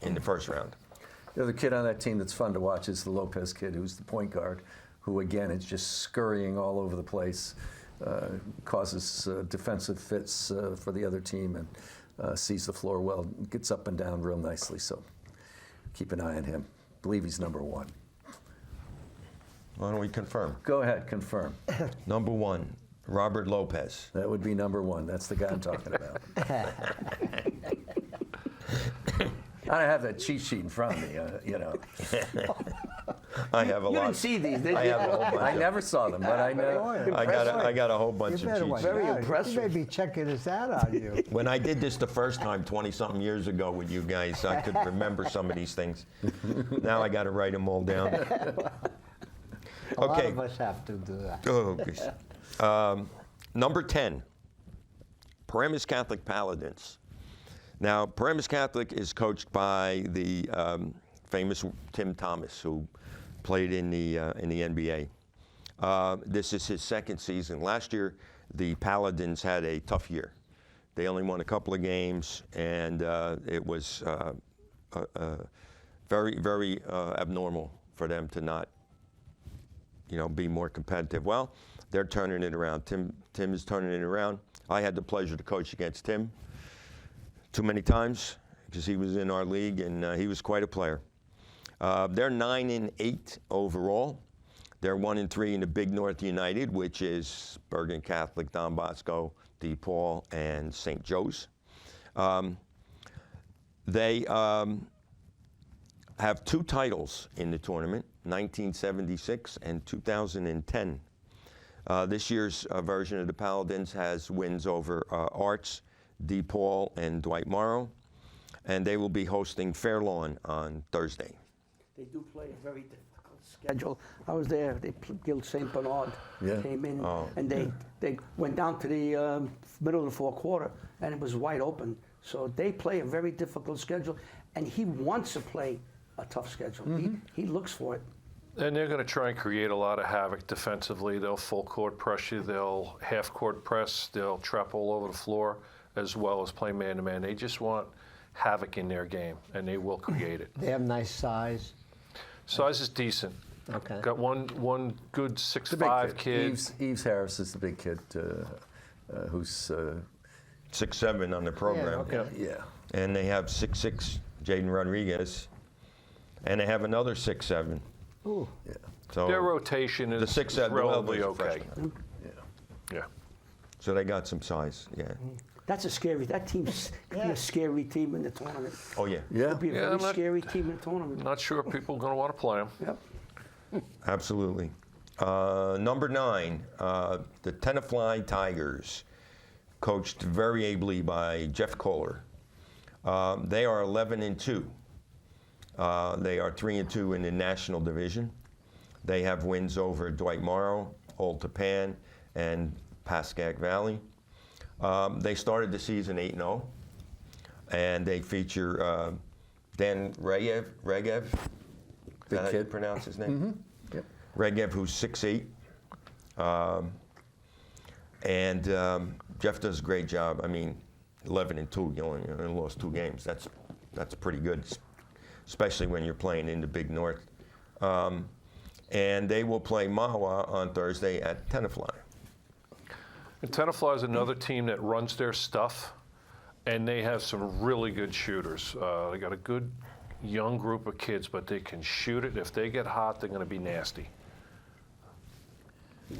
in the first round. The other kid on that team that's fun to watch is the Lopez kid, who's the point guard, who again is just scurrying all over the place, causes defensive fits for the other team, and sees the floor well, gets up and down real nicely. So keep an eye on him. I believe he's number 1. Why don't we confirm? Go ahead, confirm. Number 1, Robert Lopez. That would be number 1. That's the guy I'm talking about. I have that cheat sheet in front of me, I have a lot. You didn't see these, did you? I have a whole bunch. I never saw them, but I know. I got a whole bunch You of better cheat watch sheets. Very out. impressive. He may be checking his ad on you. When I did this the first time 20-something years ago with you guys, I could remember some of these things. Now I got to write them all down. A lot of us have to do that. Oh, gosh. Number 10, Paramus Catholic Paladins. Now, Paramus Catholic is coached by the famous Tim Thomas, who played in the NBA. This is his second season. Last year, the Paladins had a tough year. They only won a couple of games, and it was very, very abnormal for them to not, be more competitive. Well, they're turning it around. Tim is turning it around. I had the pleasure to coach against Tim too many times because he was in our league, and he was quite a player. They're 9-8 overall. They're 1-3 in the Big North United, which is Bergen Catholic, Don Bosco, DePaul, and St. Joe's. They have 2 titles in the tournament, 1976 and 2010. This year's version of the Paladins has wins over Arts, DePaul, and Dwight Morrow, and they will be hosting Fairlawn on Thursday. They do play a very difficult schedule. I was there. They Guild St. Bernard came in, and they went down to the middle of the fourth quarter, and it was wide open. So they play a very difficult schedule, and he wants to play a tough schedule. He looks for it. And they're going to try and create a lot of havoc defensively. They'll full court press you. They'll half court press. They'll trap all over the floor, as well as play man-to-man. They just want havoc in their game, and they will create it. They have nice size. Size is decent. Okay. Got one good 6'5" kid. Eves Harris is the big kid who's 6'7" on the program. Yeah, okay. yeah. And they have 6'6" Jaden Rodriguez, and they have another 6'7". Ooh. Yeah. So Their rotation is, the 6'7" relatively well, okay. Yeah. Yeah. So they got some size. Yeah. That's a scary. That team's could be a scary team in the tournament. Oh yeah. Yeah. Could be a Yeah, very I'm not- scary team in the tournament. Not sure people are going to want to play them. Yep. Absolutely. Number 9, the Tenafly Tigers, coached very ably by Jeff Kohler. They are 11-2. They are 3-2 in the national division. They have wins over Dwight Morrow, Old Tappan, and Pascagoula Valley. They started the season 8-0, and they feature Dan Regev. Is that how you kid. pronounce his name? Yep. Regev, who's 6'8". And Jeff does a great job. I mean, 11-2, you only lost 2 games. That's pretty good, especially when you're playing in the Big North. And they will play Mahwah on Thursday at Tenafly. And Tenafly is another team that runs their stuff, and they have some really good shooters. They got a good young group of kids, but they can shoot it. If they get hot, they're going to be nasty. This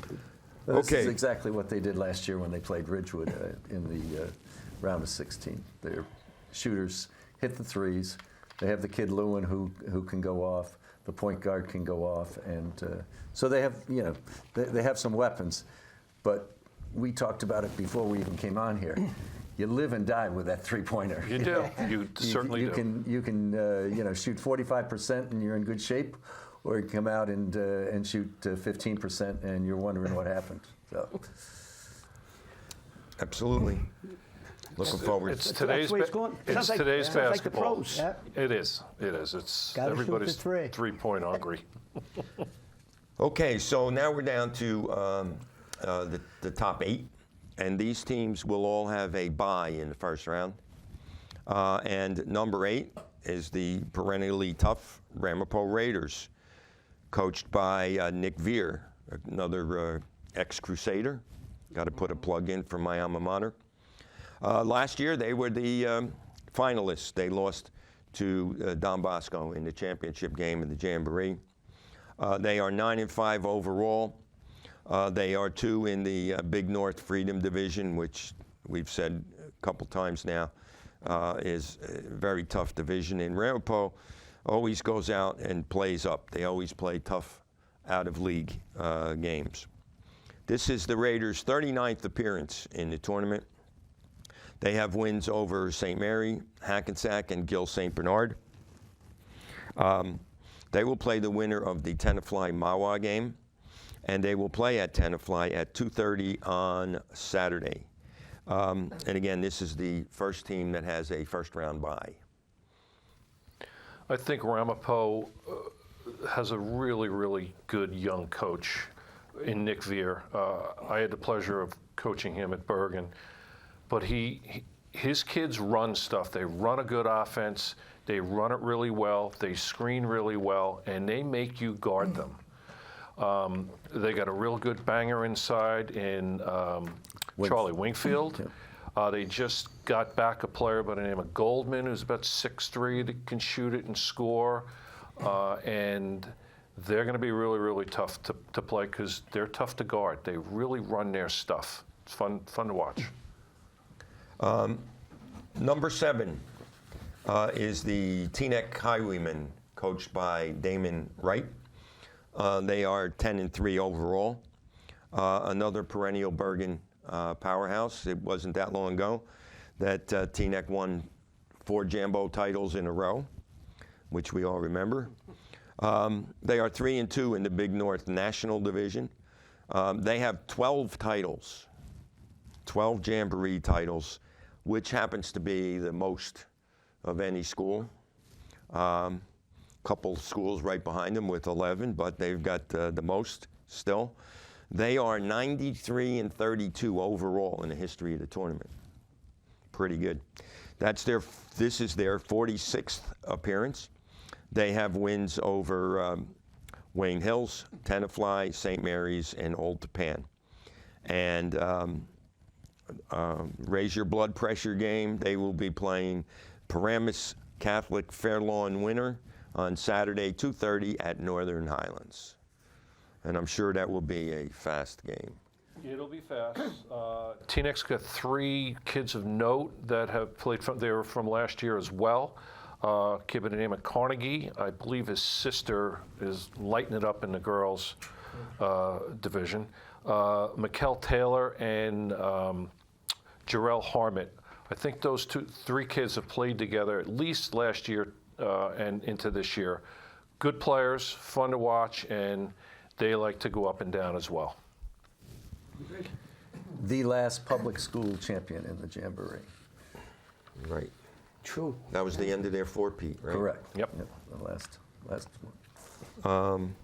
Okay. is exactly what they did last year when they played Ridgewood in the round of 16. Their shooters hit the threes. They have the kid Lewin who can go off. The point guard can go off, and so they have they have some weapons, but we talked about it before we even came on here. You live and die with that three-pointer. You do. You certainly do. You can shoot 45% and you're in good shape, or you can come out and shoot 15% and you're wondering what happened. So. Absolutely. Looking forward. It's That's today's the way it's going. it's Sounds today's like the basketball. pros. Yeah. It is. It is. It's Gotta shoot everybody's the three. three-point hungry. Okay, so now we're down to the top 8, and these teams will all have a bye in the first round. And number 8 is the perennially tough Ramapo Raiders, coached by Nick Veer, another ex-Crusader. Got to put a plug in for my alma mater. Last year, they were the finalists. They lost to Don Bosco in the championship game in the Jamboree. They are 9-5 overall. They are 2 in the Big North Freedom Division, which we've said a couple times now is a very tough division. And Ramapo always goes out and plays up. They always play tough out-of-league games. This is the Raiders' 39th appearance in the tournament. They have wins over St. Mary, Hackensack, and Gill St. Bernard. They will play the winner of the Tenafly Mawa game, and they will play at Tenafly at 2:30 on Saturday. And again, this is the first team that has a first-round bye. I think Ramapo has a really, really good young coach in Nick Veer. I had the pleasure of coaching him at Bergen, but his kids run stuff. They run a good offense. They run it really well. They screen really well, and they make you guard them. They got a real good banger inside in Charlie Wingfield. They just got back a player by the name of Goldman, who's about 6'3", that can shoot it and score. And they're going to be really, really tough to play because they're tough to guard. They really run their stuff. It's fun to watch. Number 7 is the Teaneck Highwaymen, coached by Damon Wright. They are 10-3 overall. Another perennial Bergen powerhouse. It wasn't that long ago that Teaneck won 4 Jambo titles in a row, which we all remember. They are 3-2 in the Big North National Division. They have 12 titles, 12 Jamboree titles, which happens to be the most of any school. Couple schools right behind them with 11, but they've got the most still. They are 93-32 overall in the history of the tournament. Pretty good. This is their 46th appearance. They have wins over Wayne Hills, Tenafly, St. Mary's, and Old Tapan. And raise your blood pressure game. They will be playing Paramus Catholic Fairlawn Winter on Saturday, 2:30 at Northern Highlands. And I'm sure that will be a fast game. It'll be fast. Teaneck's got 3 kids of note that have played they were from last year as well. Kid by the name of Carnegie. I believe his sister is lighting it up in the girls' division. Mikkel Taylor and Jarrell Harmit. I think those 3 kids have played together at least last year and into this year. Good players, fun to watch, and they like to go up and down as well. The last public school champion in the Jamboree. Right. True. That was the end of their 4-peat, right? Correct. Yep. The last one.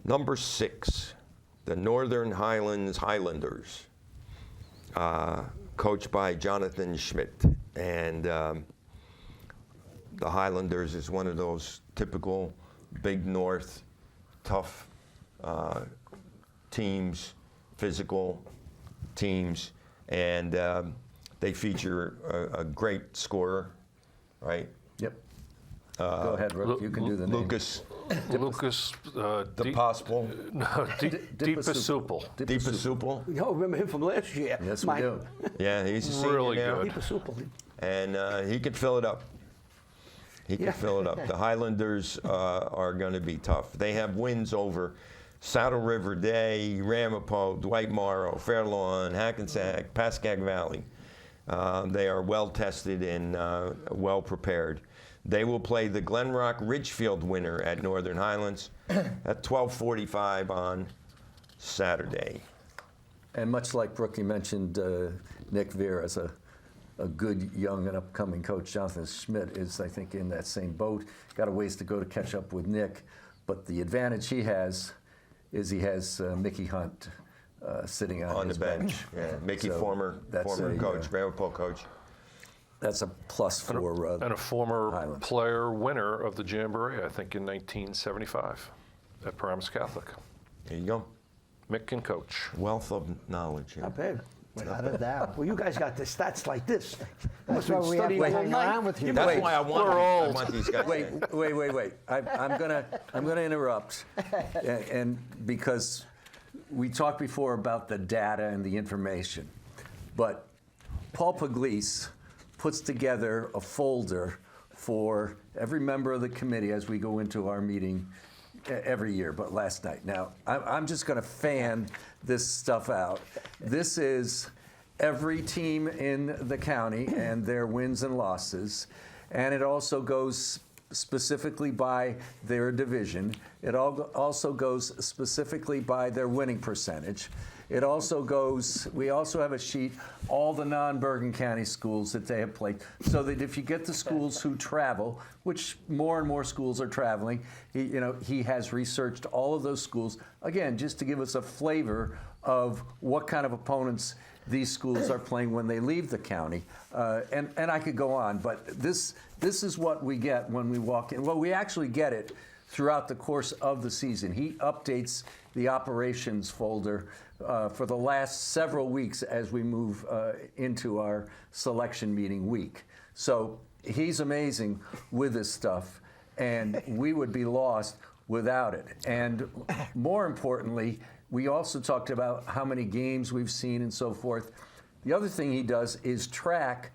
Number 6, the Northern Highlands Highlanders, coached by Jonathan Schmidt. And the Highlanders is one of those typical Big North, tough teams, physical teams, and they feature a great scorer, right? Yep. Go ahead, Rick. You can do the name. Lucas Lucas DePospel. Deepasupal. DePasupal. You know, remember him from last year? Yes, we do. Yeah, he's a senior Really now, good. Super. and he can fill it up. He can Yeah. fill it up. The Highlanders are going to be tough. They have wins over Saddle River Day, Ramapo, Dwight Morrow, Fairlawn, Hackensack, Pascagoula Valley. They are well tested and well prepared. They will play the Glen Rock Ridgefield winner at Northern Highlands at 12:45 on Saturday. And much like Brookie mentioned, Nick Veer as a good young and upcoming coach, Jonathan Schmidt is, I think, in that same boat. Got a ways to go to catch up with Nick, but the advantage he has is he has Mickey Hunt sitting on his the bench. Yeah, Mickey, So former coach, Ramapo coach. That's a plus for And a former Highlands. player winner of the Jamboree, I think in 1975 at Paramus Catholic. There you go. Mick can coach. Wealth of knowledge. Yeah. Not bad. Without a doubt. Well, you guys got the stats like this. That's why we have to hang around with you. That's Wait. why I want these guys. Wait. I'm gonna interrupt, and because we talked before about the data and the information, but Paul Pugliese puts together a folder for every member of the committee as we go into our meeting every year, but last night. Now, I'm just going to fan this stuff out. This is every team in the county and their wins and losses, and it also goes specifically by their division. It also goes specifically by their winning percentage. It also goes, we also have a sheet, all the non-Bergen County schools that they have played, so that if you get the schools who travel, which more and more schools are traveling, he has researched all of those schools, again, just to give us a flavor of what kind of opponents these schools are playing when they leave the county. And I could go on, but this is what we get when we walk in. Well, we actually get it throughout the course of the season. He updates the operations folder for the last several weeks as we move into our selection meeting week. So he's amazing with this stuff, and we would be lost without it. And more importantly, we also talked about how many games we've seen and so forth. The other thing he does is track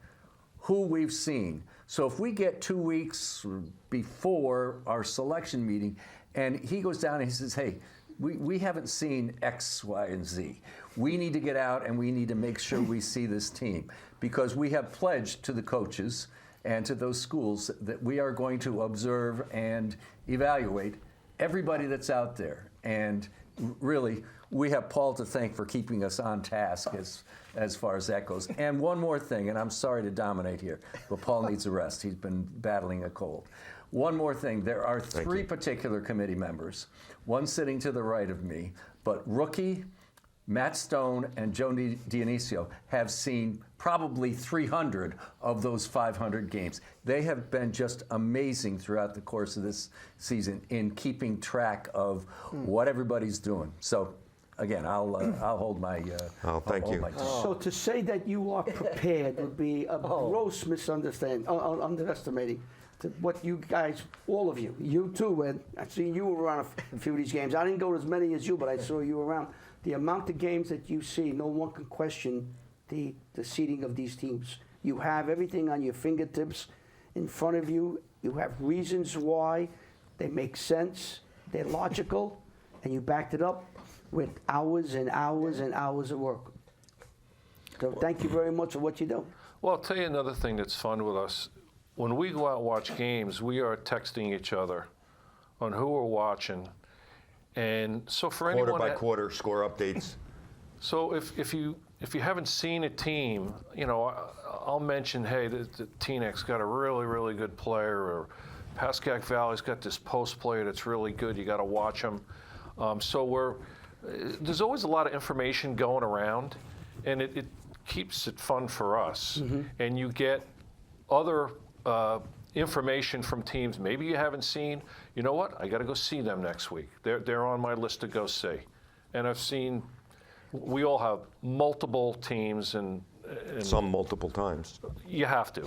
who we've seen. So if we get 2 weeks before our selection meeting, and he goes down and he says, hey, we haven't seen X, Y, and Z. We need to get out and we need to make sure we see this team, because we have pledged to the coaches and to those schools that we are going to observe and evaluate everybody that's out there. And really, we have Paul to thank for keeping us on task as far as that goes. And one more thing, and I'm sorry to dominate here, but Paul needs a rest. He's been battling a cold. One more thing, there are three particular committee members, one sitting to the right of me, but Rookie, Matt Stone, and Joe Dionisio have seen probably 300 of those 500 games. They have been just amazing throughout the course of this season in keeping track of what everybody's doing. So, again, I'll hold my. Thank you. So to say that you are prepared would be a gross misunderstanding, underestimating to what you guys, all of you, you too, Ed. I see you were around a few of these games. I didn't go to as many as you, but I saw you around. The amount of games that you see, no one can question the seeding of these teams. You have everything on your fingertips in front of you. You have reasons why. They make sense. They're logical. And you backed it up with hours and hours and hours of work. So thank you very much for what you do. Well, I'll tell you another thing that's fun with us. When we go out and watch games, we are texting each other on who we're watching. And so for anyone Quarter by quarter score updates. So if you haven't seen a team, I'll mention, hey, the Teaneck's got a really, really good player, or Pascagoula Valley's got this post player that's really good. You got to watch them. So there's always a lot of information going around, and it keeps it fun for us. Mm-hmm. And you get other information from teams maybe you haven't seen. You know what? I got to go see them next week. They're on my list to go see. And I've seen. We all have multiple teams, and some multiple times. You have to.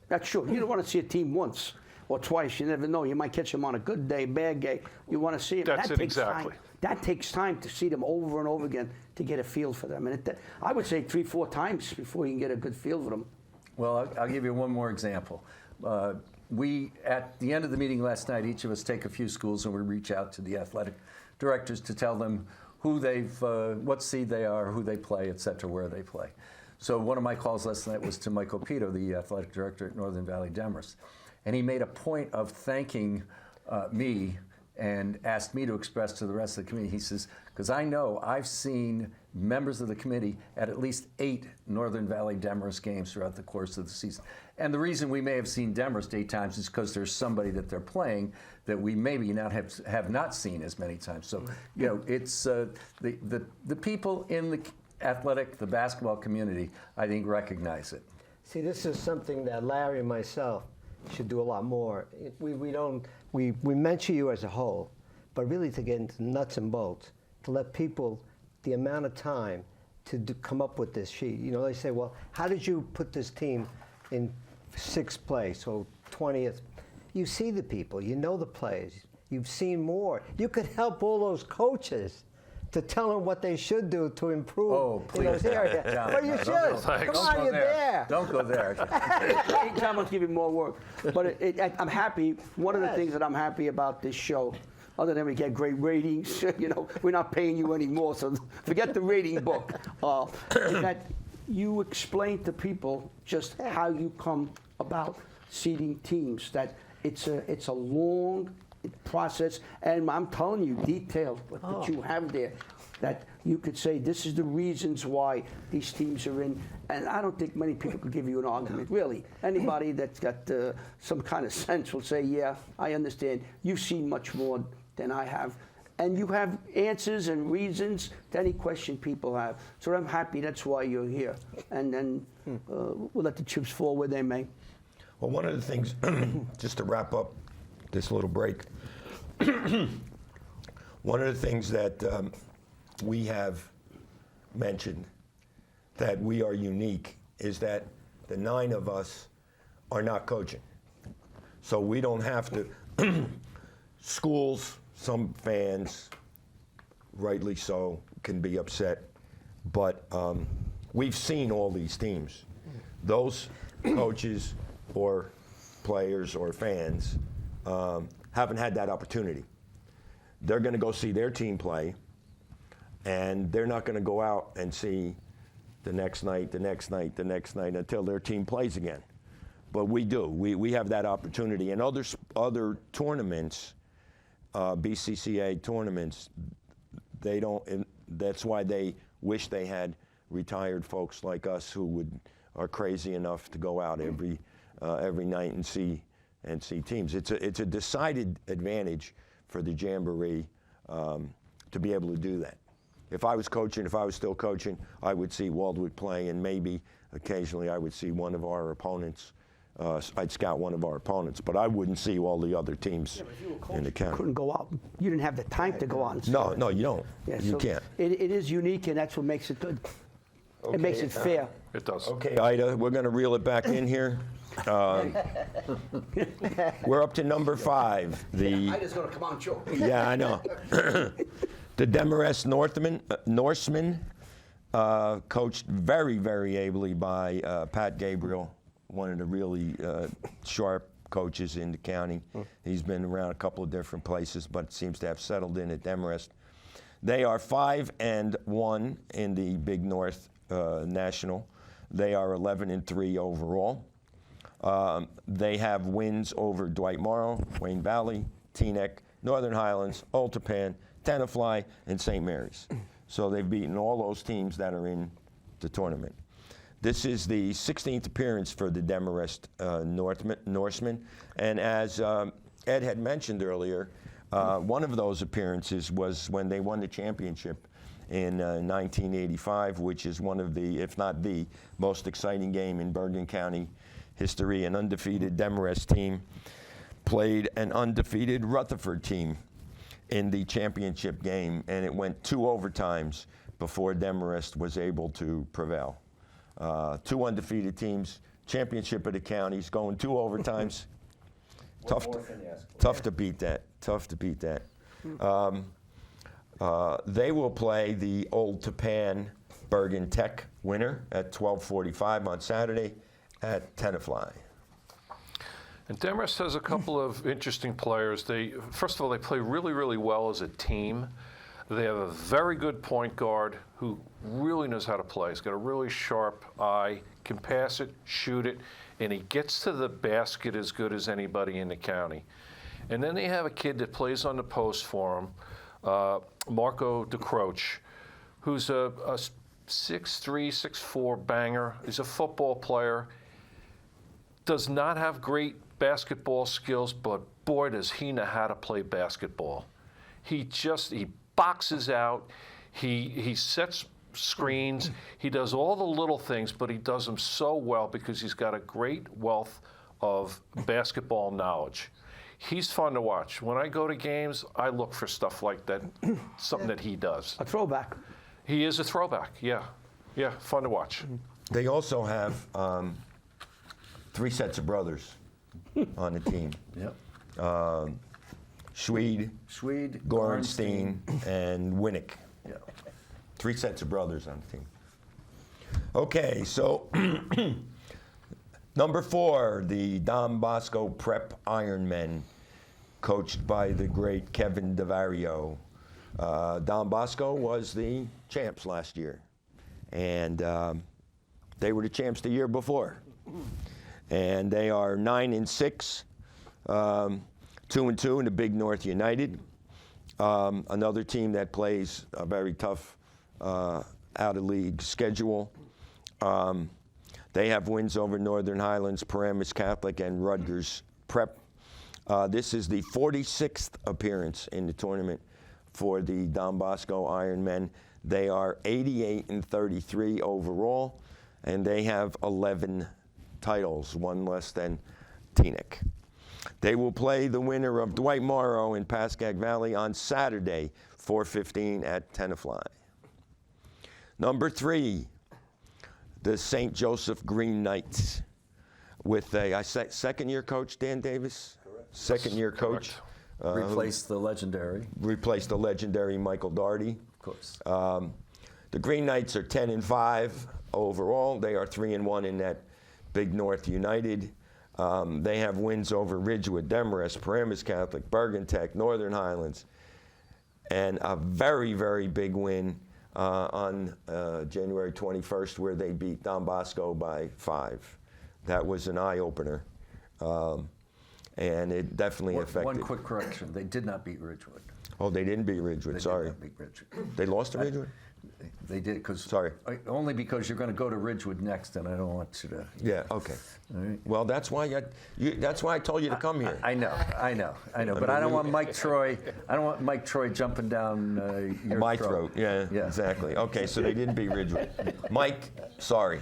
That's true. You don't want to see a team once or twice. You never know. You might catch them on a good day, bad day. You want to see them. That's it, exactly. That takes time to see them over and over again to get a feel for them. And I would say 3-4 times before you can get a good feel for them. Well, I'll give you one more example. we, at the end of the meeting last night, each of us take a few schools and we reach out to the athletic directors to tell them who what seed they are, who they play, et cetera, where they play. So one of my calls last night was to Michael Pito, the athletic director at Northern Valley Demarest. And he made a point of thanking me and asked me to express to the rest of the committee. He says, because I know I've seen members of the committee at least 8 Northern Valley Demarest games throughout the course of the season. And the reason we may have seen Demarest 8 times is because there's somebody that they're playing that we maybe not have not seen as many times. So, you know, it's the people in the athletic, the basketball community, I think, recognize it. See, this is something that Larry and myself should do a lot more. We mention you as a whole, but really to get into nuts and bolts, to let people the amount of time to come up with this sheet. You know, they say, well, how did you put this team in 6th place or 20th? You see the people, you know the players, you've seen more. You could help all those coaches to tell them what they should do to improve in those areas. Well, you should. Come on, you're there. Don't go there. Anytime I'll give you more work. But I'm happy. One of the things that I'm happy about this show, other than we get great ratings, you know, we're not paying you anymore, so forget the rating book, is that you explain to people just how you come about seeding teams, that it's a long process, and I'm telling you, detailed, what you have there, that you could say, this is the reasons why these teams are in, and I don't think many people could give you an argument, really. Anybody that's got some kind of sense will say, yeah, I understand. You've seen much more than I have, and you have answers and reasons to any question people have. So I'm happy that's why you're here, and then we'll let the chips fall where they may. Well, one of the things, just to wrap up this little break, one of the things that we have mentioned that we are unique is that the 9 of us are not coaching. So we don't have to, schools, some fans, rightly so, can be upset, but we've seen all these teams. Those coaches or players or fans haven't had that opportunity. They're going to go see their team play, and they're not going to go out and see the next night, the next night, the next night until their team plays again. But we do. We have that opportunity. And other tournaments, BCCA tournaments, they don't. And that's why they wish they had retired folks like us who are crazy enough to go out every night and see teams. It's a decided advantage for the Jamboree to be able to do that. If I was still coaching, I would see Waldwick play, and maybe occasionally I would see one of our opponents. I'd scout one of our opponents, but I wouldn't see all the other teams in the county. You couldn't go out. You didn't have the time to go out and see it. No, you don't. Yeah, you so can't. It is unique, and that's what makes it good. It makes it fair. It does. Okay, Ida, we're going to reel it back in here. We're up to number 5. Ida's going to come on, Joe. Yeah, I know. The Demarest Norsemen, coached very, very ably by Pat Gabriel, one of the really sharp coaches in the county. He's been around a couple of different places, but seems to have settled in at Demarest. They are 5-1 in the Big North National. They are 11-3 overall. They have wins over Dwight Morrow, Wayne Valley, Teaneck, Northern Highlands, Old Tappan, Tenafly, and St. Mary's. So they've beaten all those teams that are in the tournament. This is the 16th appearance for the Demarest Norsemen. And as Ed had mentioned earlier, one of those appearances was when they won the championship in 1985, which is one of the, if not the, most exciting game in Bergen County history. An undefeated Demarest team played an undefeated Rutherford team in the championship game, and it went 2 overtimes before Demarest was able to prevail. 2 undefeated teams, championship of the counties, going 2 overtimes. Tough to beat that. Tough to beat that. They will play the Old Tappan Bergen Tech winner at 12:45 on Saturday at Tenafly. And Demorest has a couple of interesting players. First of all, they play really, really well as a team. They have a very good point guard who really knows how to play. He's got a really sharp eye, can pass it, shoot it, and he gets to the basket as good as anybody in the county. And then they have a kid that plays on the post for him, Marco DeCroce, who's a 6'3", 6'4" banger. He's a football player. Does not have great basketball skills, but boy, does he know how to play basketball. He boxes out, he sets screens, he does all the little things, but he does them so well because he's got a great wealth of basketball knowledge. He's fun to watch. When I go to games, I look for stuff like that, something that he does. A throwback. He is a throwback, yeah. Yeah, fun to watch. They also have 3 sets of brothers on the team. Yep. Schweid, Gorenstein, and Winnick. Yeah. 3 sets of brothers on the team. Okay, so number 4, the Don Bosco Prep Ironmen, coached by the great Kevin DeVario. Don Bosco was the champs last year, and they were the champs the year before. And they are 9-6, 2-2 in the Big North United. Another team that plays a very tough out-of-league schedule. They have wins over Northern Highlands, Paramus Catholic, and Rutgers Prep. This is the 46th appearance in the tournament for the Don Bosco Ironmen. They are 88-33 overall, and they have 11 titles, 1 less than Teaneck. They will play the winner of Dwight Morrow in Pascack Valley on Saturday, 4:15 at Tenafly. Number 3, the St. Joseph Green Knights, with a second-year coach, Dan Davis? Correct. Second-year coach. Replaced the legendary Michael Daugherty. Of course. The Green Knights are 10-5 overall. They are 3-1 in that Big North United. They have wins over Ridgewood, Demorest, Paramus Catholic, Bergen Tech, Northern Highlands, and a very, very big win on January 21st where they beat Don Bosco by 5. That was an eye-opener, and it definitely affected. One quick correction. They did not beat Ridgewood. Oh, they didn't beat Ridgewood, sorry. They did not beat Ridgewood. They lost to Ridgewood? They did, because Sorry. Only because you're going to go to Ridgewood next, and I don't want you to. Yeah, okay. All right. Well, that's why I told you to come here. I know. But I don't want Mike Troy. I don't want Mike Troy jumping down your My throat. Yeah, Yeah. exactly. Okay, so they didn't beat Ridgewood. Mike, sorry.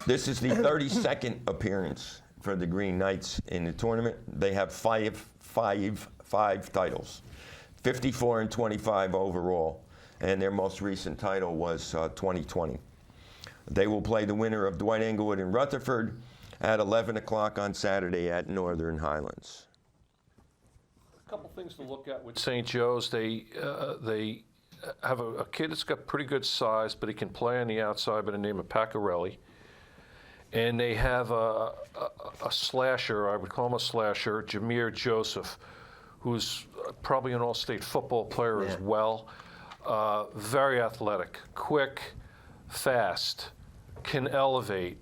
This is the 32nd appearance for the Green Knights in the tournament. They have five titles, 54-25 overall, and their most recent title was 2020. They will play the winner of Dwight Englewood and Rutherford at 11 o'clock on Saturday at Northern Highlands. A couple things to look at with St. Joe's. They have a kid that's got pretty good size, but he can play on the outside by the name of Paccarelli. And they have a slasher, I would call him a slasher, Jameer Joseph, who's probably an all-state football player as well. Very athletic, quick, fast, can elevate,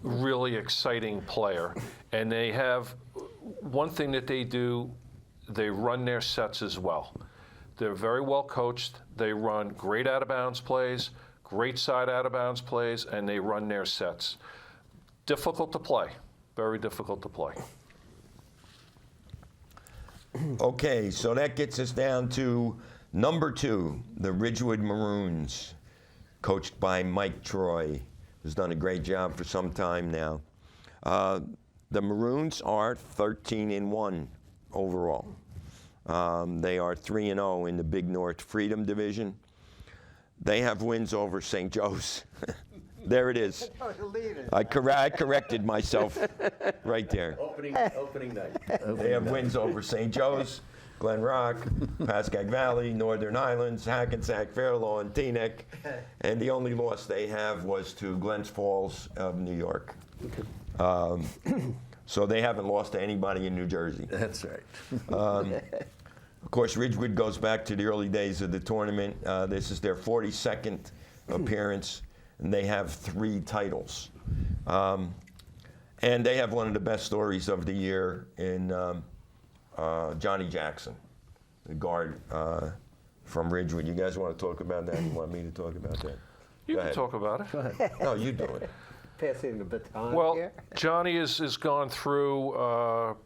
really exciting player. And they have one thing that they do, they run their sets as well. They're very well coached. They run great out-of-bounds plays, great side out-of-bounds plays, and they run their sets. Difficult to play, very difficult to play. Okay, so that gets us down to number 2, the Ridgewood Maroons, coached by Mike Troy, who's done a great job for some time now. The Maroons are 13-1 overall. They are 3-0 in the Big North Freedom Division. They have wins over St. Joe's. There it is. I corrected myself right there. Opening night. They have wins over St. Joe's, Glen Rock, Pascack Valley, Northern Highlands, Hackensack, Fair Lawn, Teaneck, and the only loss they have was to Glens Falls of New York. So they haven't lost to anybody in New Jersey. That's right. Of course, Ridgewood goes back to the early days of the tournament. This is their 42nd appearance, and they have 3 titles. And they have one of the best stories of the year in Johnny Jackson, the guard from Ridgewood. You guys want to talk about that? You want me to talk about that? You Go can ahead. talk about it. Go ahead. No, you do it. Passing the baton Well, here. Johnny has gone through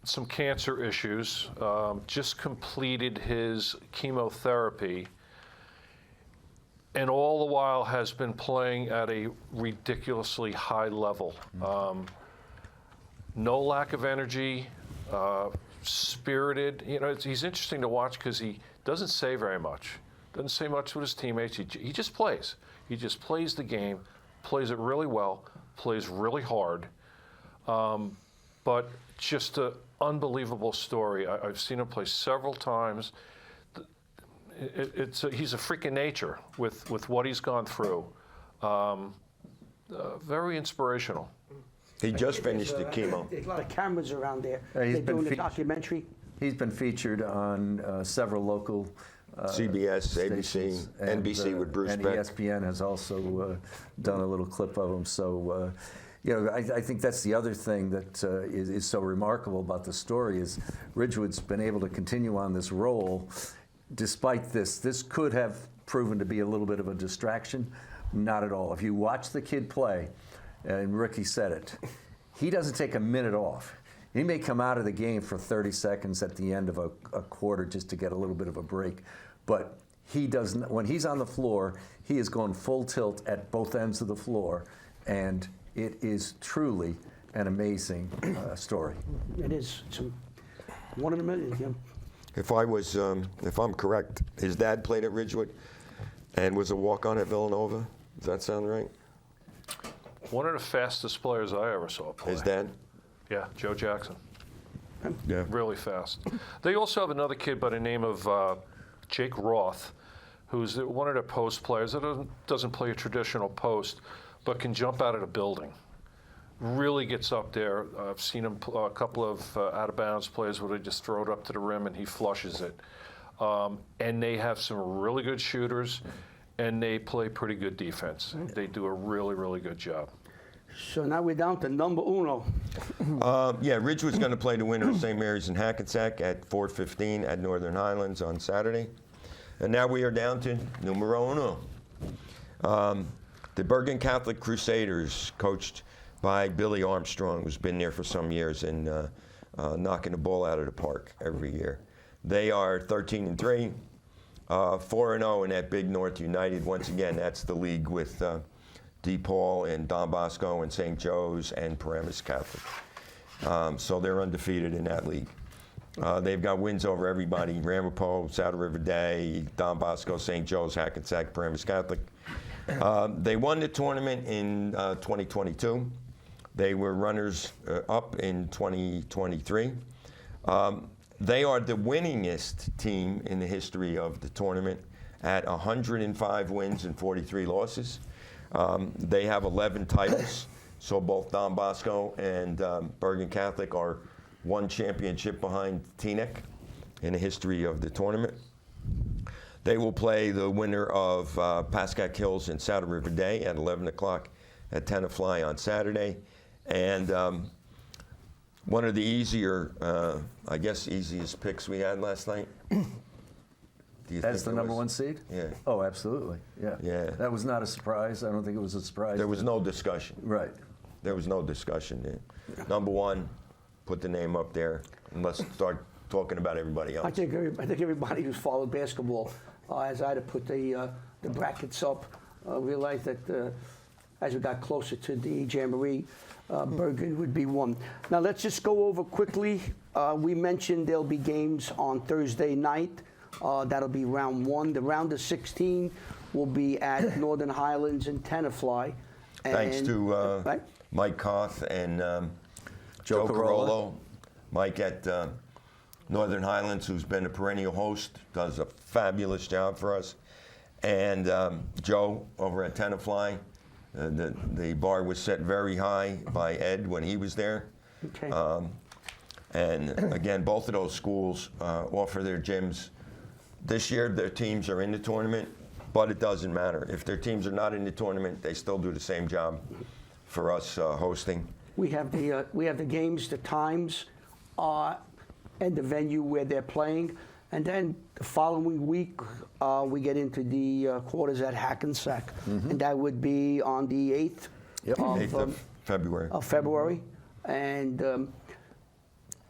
some cancer issues, just completed his chemotherapy, and all the while has been playing at a ridiculously high level. No lack of energy, spirited. You know, he's interesting to watch because he doesn't say very much, doesn't say much with his teammates. He just plays. He just plays the game, plays it really well, plays really hard. But just an unbelievable story. I've seen him play several times. He's a freak of nature with what he's gone through. Very inspirational. He just finished the chemo. There's a lot of cameras around there. He's They're been doing the featured. documentary. He's been featured on several local CBS, stations, ABC, NBC with Bruce and Beck. ESPN has also done a little clip of him. So, you know, I think that's the other thing that is so remarkable about the story is Ridgewood's been able to continue on this role despite this. This could have proven to be a little bit of a distraction. Not at all. If you watch the kid play, and Ricky said it, he doesn't take a minute off. He may come out of the game for 30 seconds at the end of a quarter just to get a little bit of a break, but he doesn't. When he's on the floor, he is going full tilt at both ends of the floor, and it is truly an amazing story. It is. It's one in a million. Yeah. If I'm correct, his dad played at Ridgewood and was a walk-on at Villanova. Does that sound right? One of the fastest players I ever saw play. His dad? Yeah, Joe Jackson. Yeah. Really fast. They also have another kid by the name of Jake Roth, who's one of their post players that doesn't play a traditional post, but can jump out of the building. Really gets up there. I've seen him a couple of out-of-bounds plays where they just throw it up to the rim and he flushes it. And they have some really good shooters, and they play pretty good defense. They do a really, really good job. So now we're down to number uno. Yeah, Ridgewood's going to play the winner of St. Mary's and Hackensack at 4:15 at Northern Highlands on Saturday. And now we are down to numero uno. The Bergen Catholic Crusaders, coached by Billy Armstrong, who's been there for some years and knocking the ball out of the park every year. They are 13-3, 4-0 in that Big North United. Once again, that's the league with DePaul and Don Bosco and St. Joe's and Paramus Catholic. So they're undefeated in that league. They've got wins over everybody: Ramapo, Saddle River Day, Don Bosco, St. Joe's, Hackensack, Paramus Catholic. They won the tournament in 2022. They were runners up in 2023. They are the winningest team in the history of the tournament at 105 wins and 43 losses. They have 11 titles, so both Don Bosco and Bergen Catholic are one championship behind Teaneck in the history of the tournament. They will play the winner of Pascack Hills and Saddle River Day at 11 o'clock at Tenafly on Saturday. And one of the easier, I guess, easiest picks we had last night. Do you As think the it number was? one seed? Yeah. Oh, absolutely. Yeah. Yeah. That was not a surprise. I don't think it was a surprise. There was to- no discussion. Right. There was no discussion there. Number one, put the name up there, and let's start talking about everybody else. I think everybody who's followed basketball, as I had to put the brackets up, realized that as we got closer to the Jamboree, Bergen would be one. Now let's just go over quickly. We mentioned there'll be games on Thursday night. That'll be round one. The round of 16 will be at Northern Highlands and Tenafly. Thanks And- to right? Mike Koth and Joe Joe Carolla. Carollo. Mike at Northern Highlands, who's been a perennial host, does a fabulous job for us. And Joe over at Tenafly The bar was set very high by Ed when he was there. Okay. And again, both of those schools offer their gyms. This year, their teams are in the tournament, but it doesn't matter. If their teams are not in the tournament, they still do the same job for us hosting. We have the games, the times, and the venue where they're playing, and then the following week we get into the quarters at Hackensack, and that would be on the 8th, Yep. 8th of February. of February, and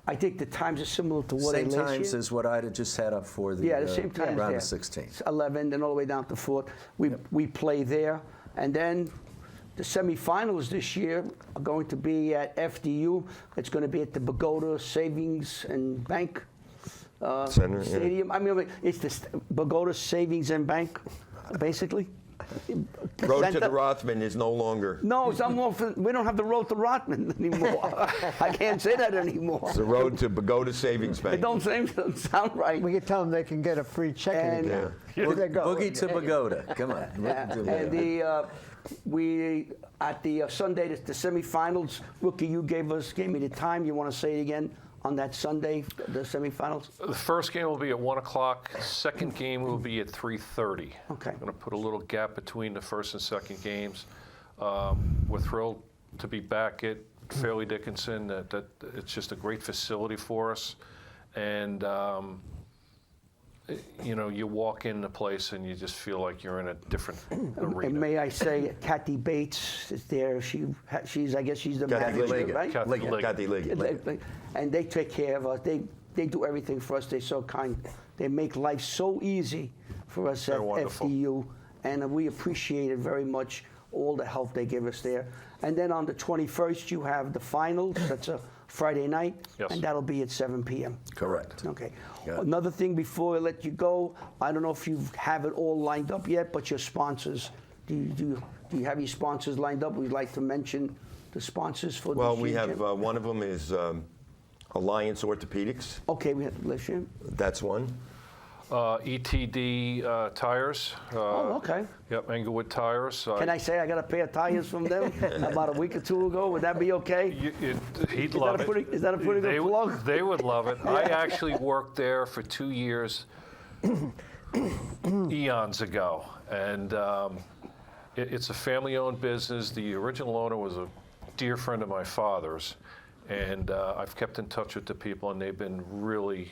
I think the times are similar to what Same they last times year. as what I had just had up for the, Yeah, the same times round there. of 16. It's 11, then all the way down to 4th. We play there, and then the semifinals this year are going to be at FDU. It's going to be at the Pagoda Savings and Bank Center, yeah. Stadium. I mean, it's the Pagoda Savings and Bank, basically. Road to Center. the Rothman is no longer. No, we don't have the road to Rotman anymore. I can't say that anymore. It's the road to Pagoda Savings It Bank. doesn't sound right. We can tell them they can get a free checking And, account. Yeah. There they go. Boogie to Pagoda. Come on. And we at the Sunday, the semifinals. Rookie, you gave me the time. You want to say it again on that Sunday, the semifinals? The first game will be at 1 o'clock. Second game will be at 3:30. Okay. I'm going to put a little gap between the first and second games. We're thrilled to be back at Fairleigh Dickinson. That it's just a great facility for us, and you walk in the place and you just feel like you're in a different arena. And may I say, Kathy Bates is there. She's I guess she's the Kathy manager, Liggett. right? Kathy Liggett. Liggett. Kathy Liggett. And they take care of us. They do everything for us. They're so kind. They make life so easy for us They're at wonderful. FDU, and we appreciate it very much, all the help they give us there. And then on the 21st, you have the finals. That's a Friday night, Yes. and that'll be at 7 p.m. Correct. Okay. Got it. Another thing before I let you go, I don't know if you have it all lined up yet, but your sponsors, do you have your sponsors lined up? We'd like to mention the sponsors for Well, this we year, have Jim. one of them is Alliance Orthopedics. Okay, we have Listen. That's one. ETD tires. Oh, okay. Yep, Englewood Tires. Can I say I got a pair of tires from them about a week or two ago? Would that be okay? He'd love it. Is that a pretty good plug? They would love it. I actually worked there for 2 years, eons ago, and it's a family-owned business. The original owner was a dear friend of my father's, and I've kept in touch with the people, and they've been really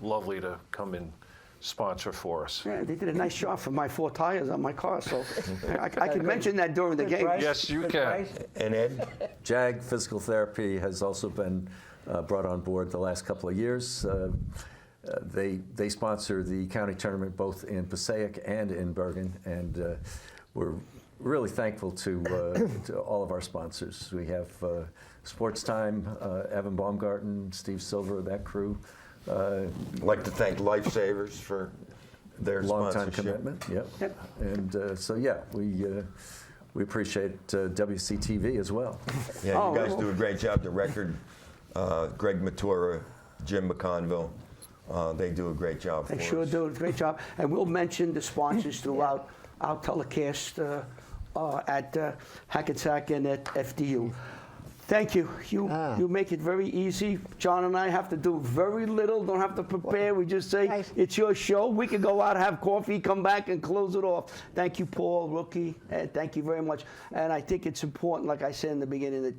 lovely to come and sponsor for us. Yeah, they did a nice job for my 4 tires on my car, so I can mention that during the game. Yes, you can. And Ed? JAG Physical Therapy has also been brought on board the last couple of years. They sponsor the county tournament both in Passaic and in Bergen, and we're really thankful to all of our sponsors. We have Sports Time, Evan Baumgarten, Steve Silver, that crew. I'd like to thank Lifesavers for their Long-time sponsorship. commitment, yep. Yep. And so, yeah, we appreciate WCTV as well. Yeah, Oh, you guys well. do a great job. The record, Greg Matura, Jim McConville, they do a great job for They us. sure do a great job. And we'll mention the sponsors throughout our telecast at Hackensack and at FDU. Thank you. You make it very easy. John and I have to do very little, don't have to prepare. We just say, Nice. it's your show. We can go out, have coffee, come back, and close it off. Thank you, Paul, Rookie. Thank you very much. And I think it's important, like I said in the beginning, that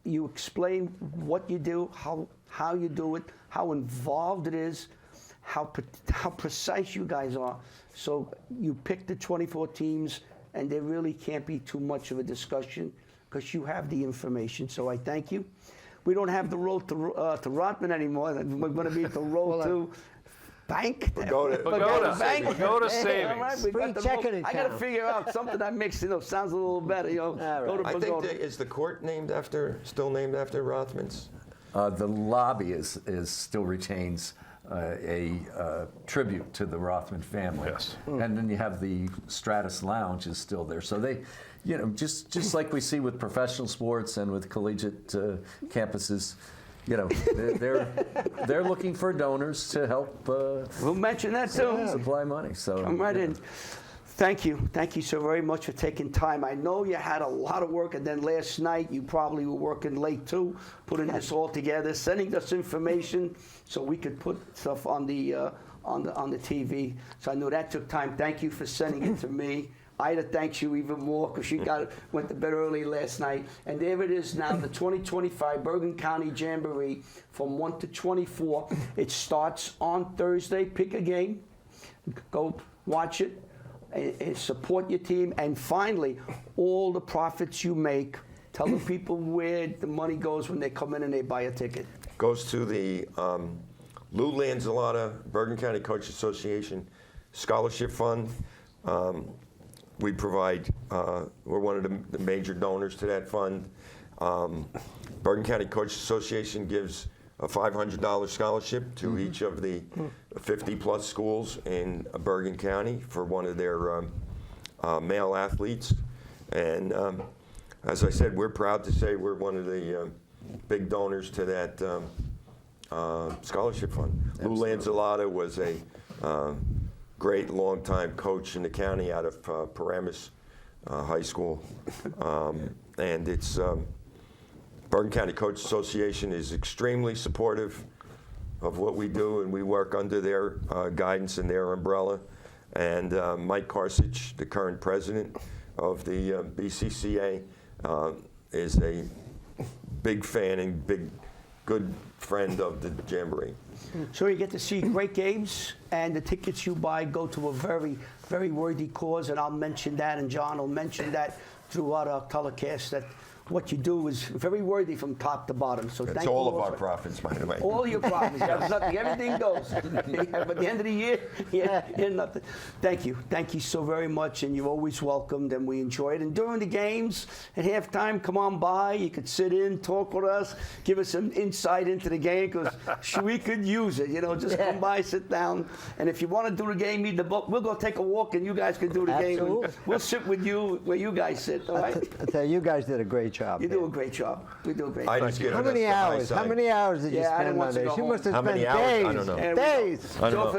you explain what you do, how you do it, how involved it is, how precise you guys are. So you pick the 24 teams, and there really can't be too much of a discussion because you have the information. So I thank you. We don't have the road to Rotman anymore. We're going to be at the road to Bank. Pagoda. Bank. Pagoda Savings. All right, we Free got the checking road. I got to account. figure out something that makes sounds a little better. Go to I think Pagoda. is the court still named after Rothman's? The lobby still retains a tribute to the Rothman family. Yes. And then you have the Stratus Lounge is still there. So they, just like we see with professional sports and with collegiate campuses, they're looking for donors to help We'll mention that too. supply money. So Come right in. Thank you so very much for taking time. I know you had a lot of work, and then last night you probably were working late too, putting this all together, sending us information so we could put stuff on the TV. So I know that took time. Thank you for sending it to me. Ida thanks you even more because she went to bed early last night. And there it is now, the 2025 Bergen County Jamboree from 1 to 24. It starts on Thursday. Pick a game, go watch it, and support your team. And finally, all the profits you make, tell the people where the money goes when they come in and they buy a ticket. Goes to the Lou Lanzillotta Bergen County Coach Association Scholarship Fund. We provide, we're one of the major donors to that fund. Bergen County Coach Association gives a $500 scholarship to each of the 50+ schools in Bergen County for one of their male athletes. And as I said, we're proud to say we're one of the big donors to that scholarship fund. Lou Lanzillotta was a great longtime coach in the county out of Paramus High School. And it's Bergen County Coach Association is extremely supportive of what we do, and we work under their guidance and their umbrella. And Mike Karsich, the current president of the BCCA, is a big fan and good friend of the Jamboree. So you get to see great games, and the tickets you buy go to a very, very worthy cause, and I'll mention that, and John will mention that throughout our telecast, that what you do is very worthy from top to bottom. So It's thank all you of our profits, by the way. all your profits. There's nothing, everything goes. But at the end of the year, you're nothing. Thank you so very much, and you're always welcomed, and we enjoy it. And during the games, at halftime, come on by. You could sit in, talk with us, give us some insight into the game, because we could use it. Just come by, sit down, and if you want to do the game, read the book. We'll go take a walk, and you guys can do the game. We'll sit with you where you guys sit. All right? I tell you guys did a great job. You do a great job. We do a great I job. just give How it many the high hours? How side. many hours did you Yeah, I spend didn't want on to this? go You home. must have How spent many hours? days. I don't know. There we go. Days. I don't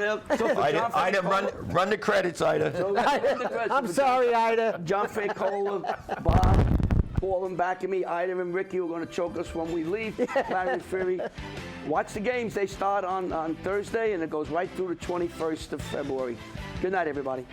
know. Ida, run the credits, Ida. I'm sorry, Ida. John Facola, Bob, Paul and back of me, Ida and Ricky are going to choke us when we leave. Larry Ferry. Watch the games. They start on Thursday, and it goes right through the 21st of February. Good night, everybody.